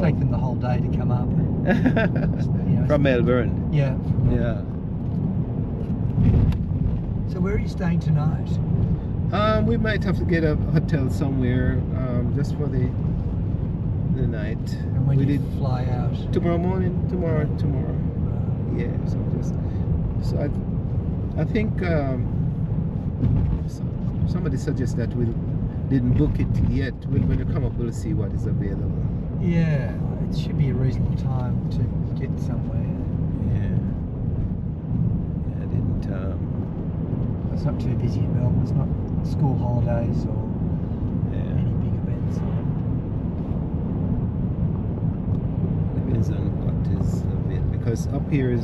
taken them the whole day to come up. And, From Melbourne. Yeah. Yeah. So where are you staying tonight? We might have to get a hotel somewhere just for the night. And when we you did fly out? tomorrow morning. Tomorrow. Yeah. So I think somebody suggests that we didn't book it yet. When you come up, we'll see what is available. Yeah, it should be a reasonable time to get somewhere. Yeah. I didn't. It's not too busy in Melbourne. It's not school holidays or any big events. Depends on what is available. Because up here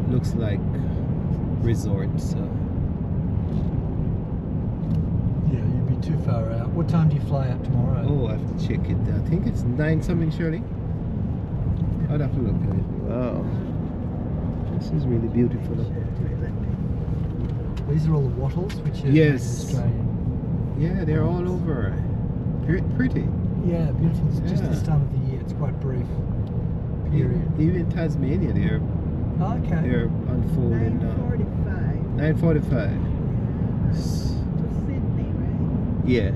looks like resorts. So. Yeah, you'd be too far out. What time do you fly out tomorrow? Oh, I have to check it. I think it's 9 something, Shirley. I'd have to look at it. Wow. This is really beautiful. These are all the wattles, which are Yes. Australian. Yeah, they're all over. Pretty. Yeah, beautiful. It's just Yeah. this time of the year. It's quite brief period. Even Tasmania, they're Okay. unfolding now. 9:45. 9:45. To Sydney, right? Yeah.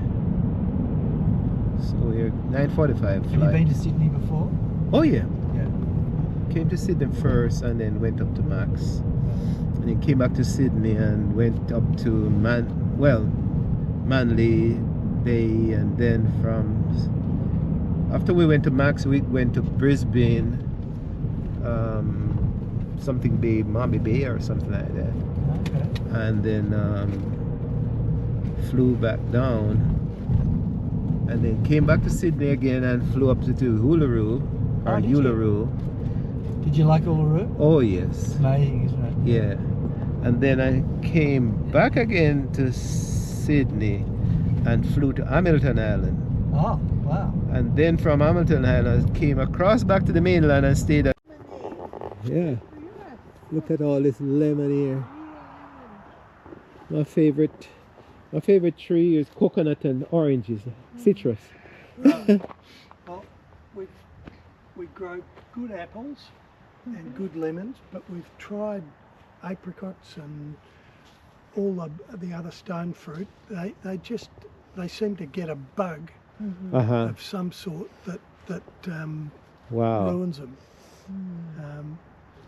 So we're 9:45 Have you flight. been to Sydney before? Oh yeah. Yeah. Came to Sydney first and then went up to Max. And then came back to Sydney and went up to Manly Bay, and then after we went to Max, we went to Brisbane, something Bay, Mommy Bay or something like that, Okay. and then flew back down, and then came back to Sydney again and flew up to Uluru or Did you? Uluru. Did you like Uluru? Oh yes. Amazing, isn't it? Yeah, and then I came back again to Sydney and flew to Hamilton Island, Oh, wow. and then from Hamilton Island I came across back to the mainland and stayed at. Yeah, look at all this lemon here. My favorite tree is coconut and oranges, citrus. Well, we grow good apples and good lemons, but we've tried apricots and all the other stone fruit. They seem to get a bug of some sort that Wow. ruins them.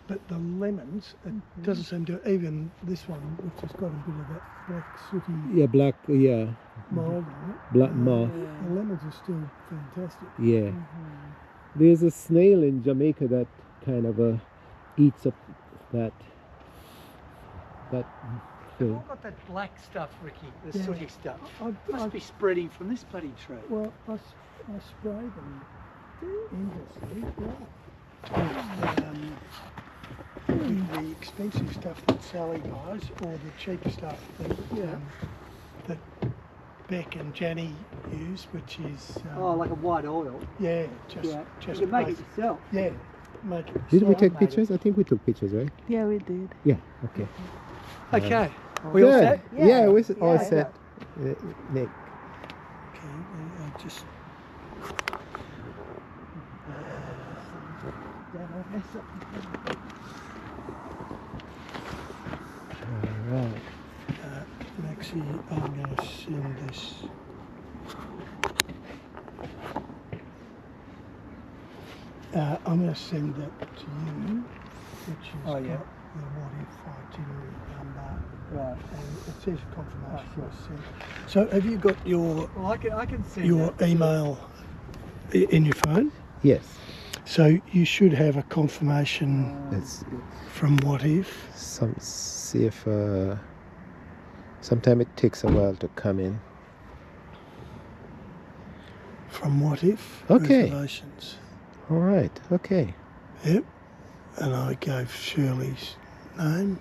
But the lemons, it doesn't seem to. Even this one, which has got a bit of that black sooty Yeah, black. Yeah, mold on it. black moth. The lemons are still fantastic. Yeah. There's a snail in Jamaica that kind of eats up that They've thing. all got that black stuff, Ricky, the Yeah. sooty stuff. I Must be spreading from this bloody tree. Well, I spray them endlessly. The expensive stuff that Sally buys, or the cheap stuff that Beck and Janny use, which is Like a white oil. just You can make it yourself. make it. Did we Well, take made pictures? I think we took pictures, right? Yeah, we did. Yeah. Okay. Okay. We all Good. set? Yeah, we're all Yeah. set. Nick. Okay, I just All right. Maxie, I'm going to send this. I'm going to send that to you, which has got the what if itinerary number. Right. And it says confirmation was sent. So have you got your Well, I can see email in your phone? Yes. So you should have a confirmation Let's from What If. see if sometime it takes a while to come in. From What If. Okay. Reservations. All right. Okay. Yep. And I gave Shirley's name.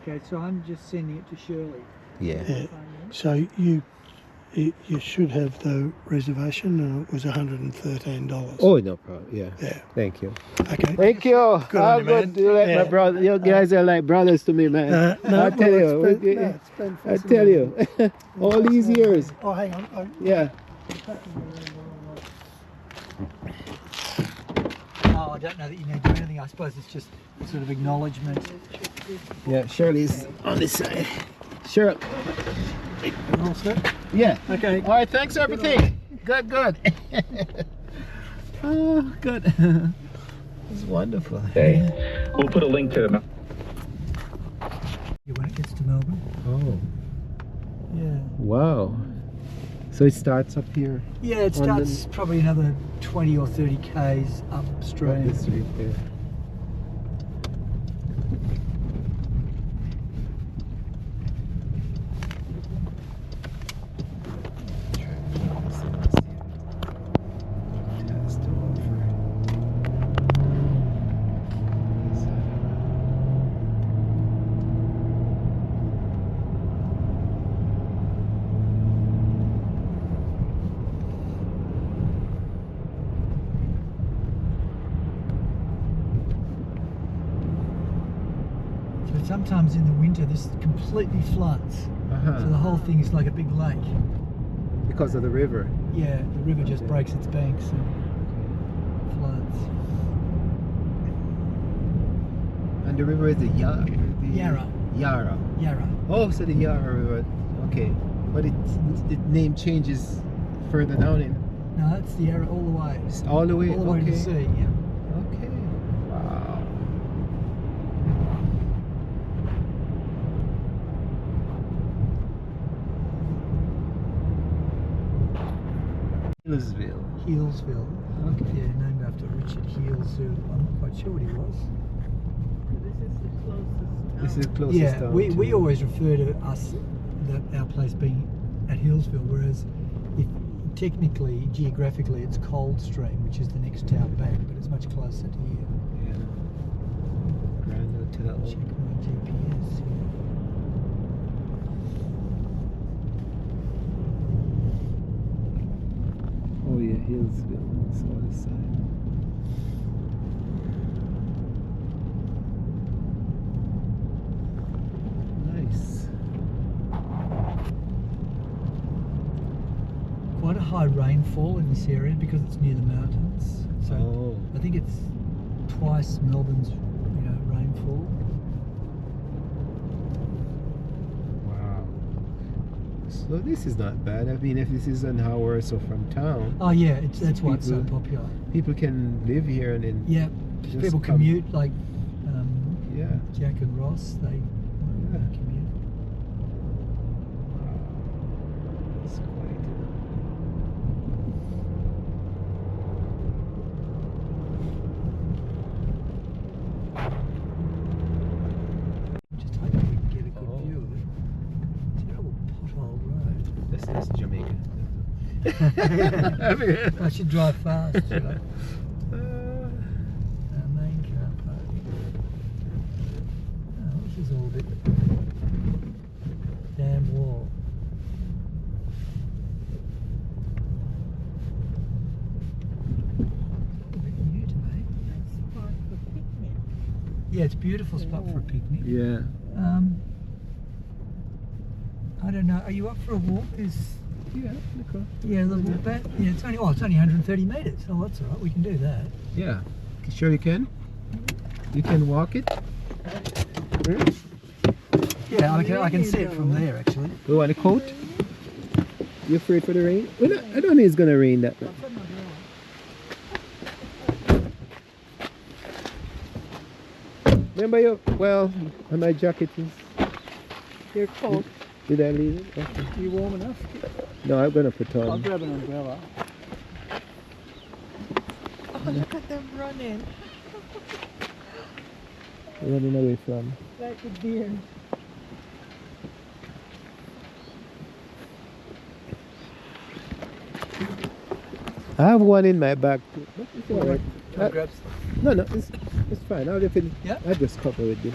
Okay, so I'm just sending it to Shirley. Yeah. Yeah. So you should have the reservation, and it was $113. Oh, no problem. Yeah. Yeah. Thank you. Okay. Thank you. Good on How you, good man. you like Yeah. my brother. You guys are like brothers to me, man. No, I tell you. it's been I tell you. All these years. Oh, hang on. Yeah. Oh, I don't know that you need to do anything. I suppose it's just sort of acknowledgement. Yeah. Shirley's on this side. Shirley. All set? Yeah. Okay. All right. Thanks for everything. Good. Oh, good. It's wonderful. Okay. We'll put a link to them. When it gets to Melbourne. Oh. Yeah. Wow. So it starts up here. Yeah, it On the- starts probably another 20 or 30 k's Right upstream. this street there. So sometimes in the winter this completely floods. So the whole thing is like a big lake. Because of the river. Yeah, the river just breaks its banks and floods. And the river is the Yarra. Yarra. Yarra. Yarra. Oh, so the Yarra River. Okay, but it name changes further down in. No, that's the Yarra all the way. It's all the way. All the way to Okay. the sea, yeah. Okay. Wow. Hillsville. Healesville. Okay. Yeah, named after Richard Heales, who I'm not quite sure what he was. This is the closest. This is the closest Yeah, town we to- always refer to us, our place being at Healesville, whereas if technically, geographically, it's Coldstream, which is the next town back, but it's much closer to here. Yeah. Grand Hotel. Check my GPS here. Oh yeah, Hillsville. It's all the side. Nice. Quite a high rainfall in this area because it's near the mountains. So Oh. I think it's twice Melbourne's, rainfall. Wow. So this is not bad. I mean, if this is an hour or so from town, Oh yeah, that's why it's so People- popular. people can live here and then Yeah, just people come- commute like Yeah. Jack and Ross. They Yeah. commute. Wow. It's quite. Just hoping we can get a good Oh. view of it. Terrible pothole road. That's Jamaica. I should drive fast, should I? Uh, Main car park. Oh, this is all a bit damn wall. A bit new to me. Nice spot for picnic. Yeah, it's a beautiful spot for a picnic. yeah. I don't know. Are you up for a walk? Yeah. Okay. Yeah, the walk back. Yeah, it's only 130 metres. Oh, that's all right. We can do that. Yeah. Sure you can. You can walk it. Yeah, I can see it from there actually. You want a coat? You afraid for the rain? Well, I don't think it's gonna rain that much. Remember you? Well, my jacket is. Your coat. Did I leave it? Okay. You warm enough? No, I'm gonna put I'll on. grab an umbrella. Oh, look at them running Running away from. like a deer. I have one in my bag. But it's all right. Grab No, it's fine. I'll Yeah. I'll just cover with this.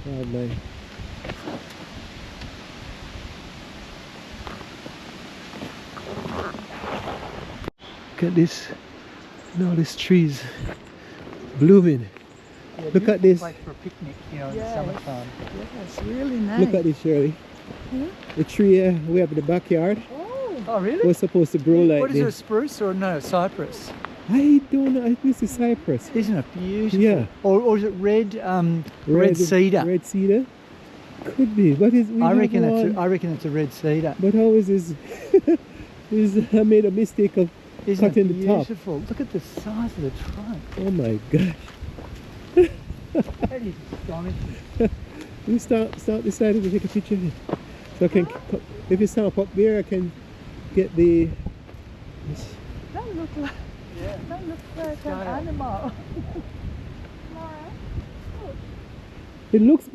Oh my. Look at this. And all these trees blooming. Yeah, Look at this. Place for a picnic, in Yes. the summertime. Yeah, it's really nice. Look at this, Shirley. The tree we have in the backyard Oh, Oh, really? was supposed to grow like What is it, a this. spruce or no, cypress? I don't know. I think this is cypress. Isn't it beautiful? Yeah. Or is it red cedar? Red cedar. Could be. What is? I reckon it's a red cedar. But how is this? I made a mistake of Isn't cutting it the top. beautiful? Look at the size of the trunk. Oh my gosh. That is astonishing. You start deciding to take a picture of it. So I can, if you stand up there, I can get the. that looks like Yeah. that looks like an Style. animal. It looks,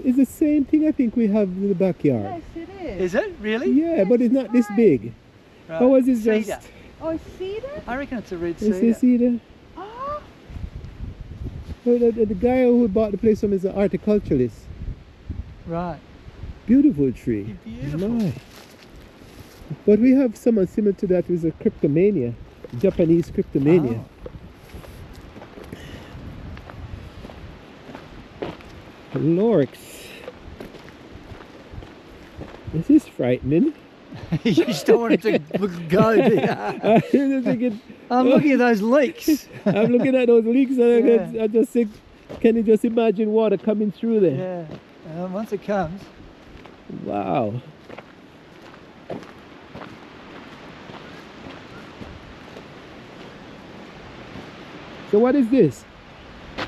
it's the same thing I think we have in the backyard. Yes, it is. Is it really? Yeah, but it's not this big. Right. How was it Cedar. just? Oh, cedar? I reckon it's a red Is cedar. this cedar? Oh, Well, the guy who bought the place from is an horticulturalist. Right. Beautiful tree. Beautiful. My. But we have someone similar to that with a cryptomania, Japanese cryptomania. Lorx. This is frightening. You just don't want it to go, do you? I'm thinking, I'm looking at those leaks. I'm looking at those leaks and Yeah. I just think, Can you just imagine water coming through there? Yeah. Once it comes. Wow. So what is this? Yeah,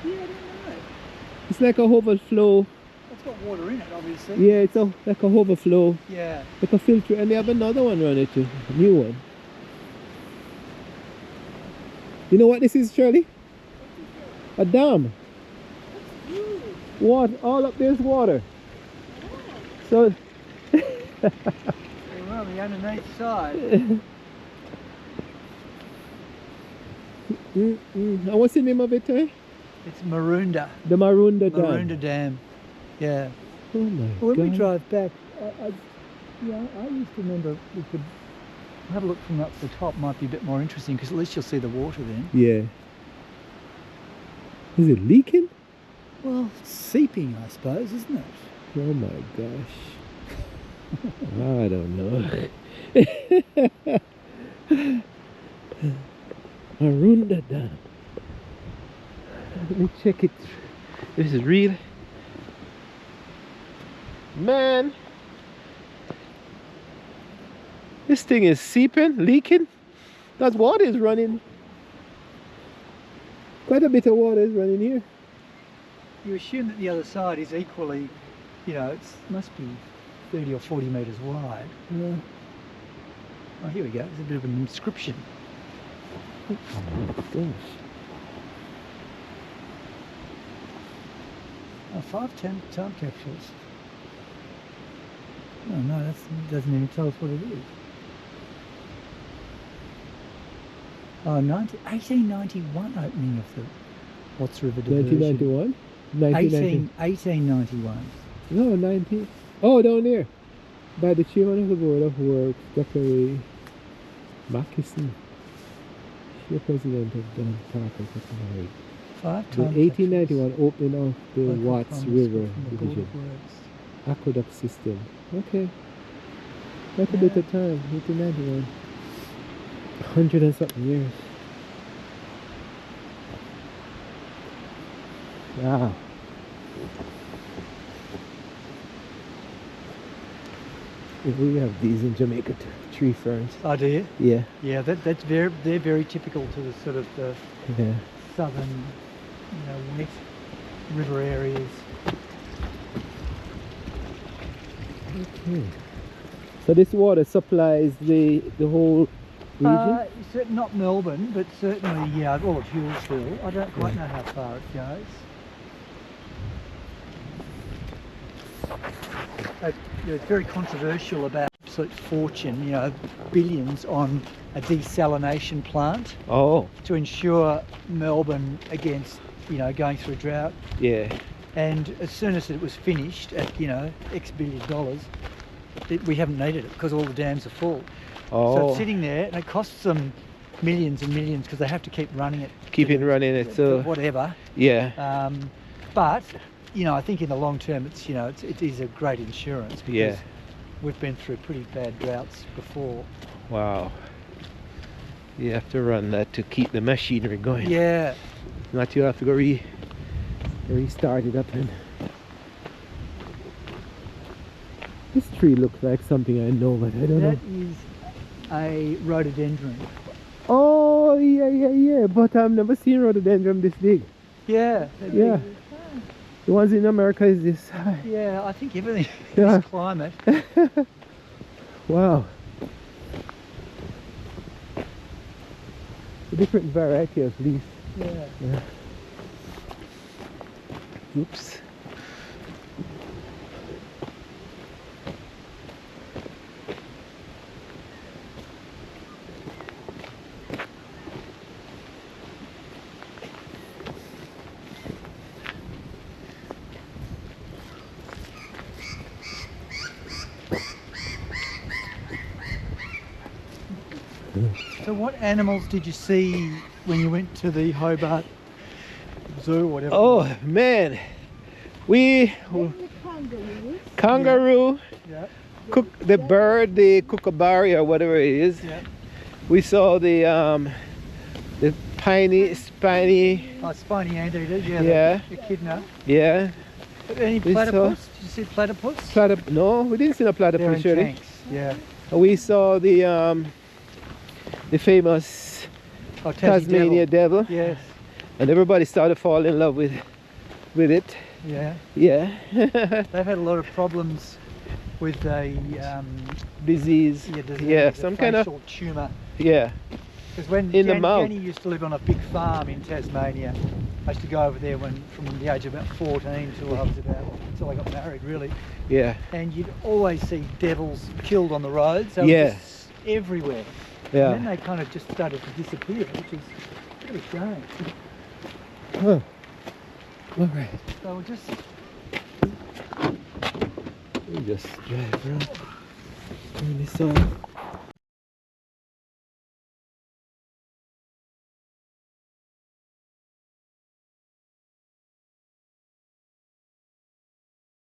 I don't know. It's like a overflow. It's got water in it, obviously. Yeah, it's like a overflow. Yeah. Like a filter, and they have another one running too. A new one. You know what this is, Shirley? A dam. Water, all up there's water. So We're on the underneath side. And what's the name of it, eh? It's Maroondah. The Maroondah Dam. Maroondah Dam. Yeah. Oh my When god. we drive back, I used to remember we could have a look from up the top. Might be a bit more interesting because at least you'll see the water then. Yeah. Is it leaking? Well, it's seeping, I suppose, isn't it? Oh my gosh. I don't know. Maroondah Dam. Let me check it. This is real. Man, this thing is seeping, leaking. That water is running. Quite a bit of water is running here. You assume that the other side is equally, you know, it must be 30 or 40 metres wide. Yeah. Oh, here we go. There's a bit of an inscription. Oh my gosh. Oh, 5 time capsules. Oh no, that doesn't even tell us what it is. Oh, 1891 opening of the Watts River diversion. 1991? 1891. No, 19. Oh, down there. By the chairman of the Board of Works, Dr. Mackison. She's president of Don Parker Technology. 5 The time 1891 opening of the capsules. Watts Local River from the Board Division. of Works. Aqueduct system. Okay. That's a bit of time. 1891. 100 and something years. Wow. We have these in Jamaica too. Tree ferns. Oh, do you? Yeah. Yeah, they're very typical to the sort of the Yeah. southern, wet river areas. Okay. So this water supplies the whole region? Not Melbourne, but certainly, all of Hughesville. I don't quite know how far it goes. It's very controversial about absolute fortune, billions on a desalination plant to ensure Melbourne against, going through drought. Yeah. And as soon as it was finished at, X billion dollars, we haven't needed it because all the dams are full. So it's sitting there and it costs them millions and millions because they have to keep running it. Running it, so whatever. Yeah. But I think in the long term, it is a great insurance because we've been through pretty bad droughts before. Wow. You have to run that to keep the machinery going. Yeah. Not you have to go restart it up. And this tree looks like something I know, but I don't know. That is a rhododendron. Oh yeah. But I've never seen rhododendron this big. Yeah. Yeah. The ones in America is this high. Yeah, I think everything in this climate. Wow. A different variety of leaves. Yeah. Oops. So what animals did you see when you went to the Hobart Zoo or whatever? Oh man, we kangaroo, Yeah. the bird, the kookaburra or whatever it is. Yeah. We saw the spiny. Oh, spiny anteaters, yeah. Yeah. The echidna. Yeah. Any We saw- platypus? Did you see platypus? No, we didn't see no They're platypus, in Shirley. tanks. Yeah. We saw the famous Oh, Tassie Tasmania devil, Yes. and everybody started falling in love with it. Yeah. Yeah. They've had a lot of problems with a Disease. yeah, some kind of tumour. yeah. Because when In the mouth. Jenny used to live on a big farm in Tasmania, I used to go over there from the age of about 14 till I got married, really. Yeah. And you'd always see devils killed on the roads. They were Yeah. just everywhere. Yeah. And then they kind of just started to disappear, which is really strange. Huh. All right. So we'll just We just drive around. Turn this on.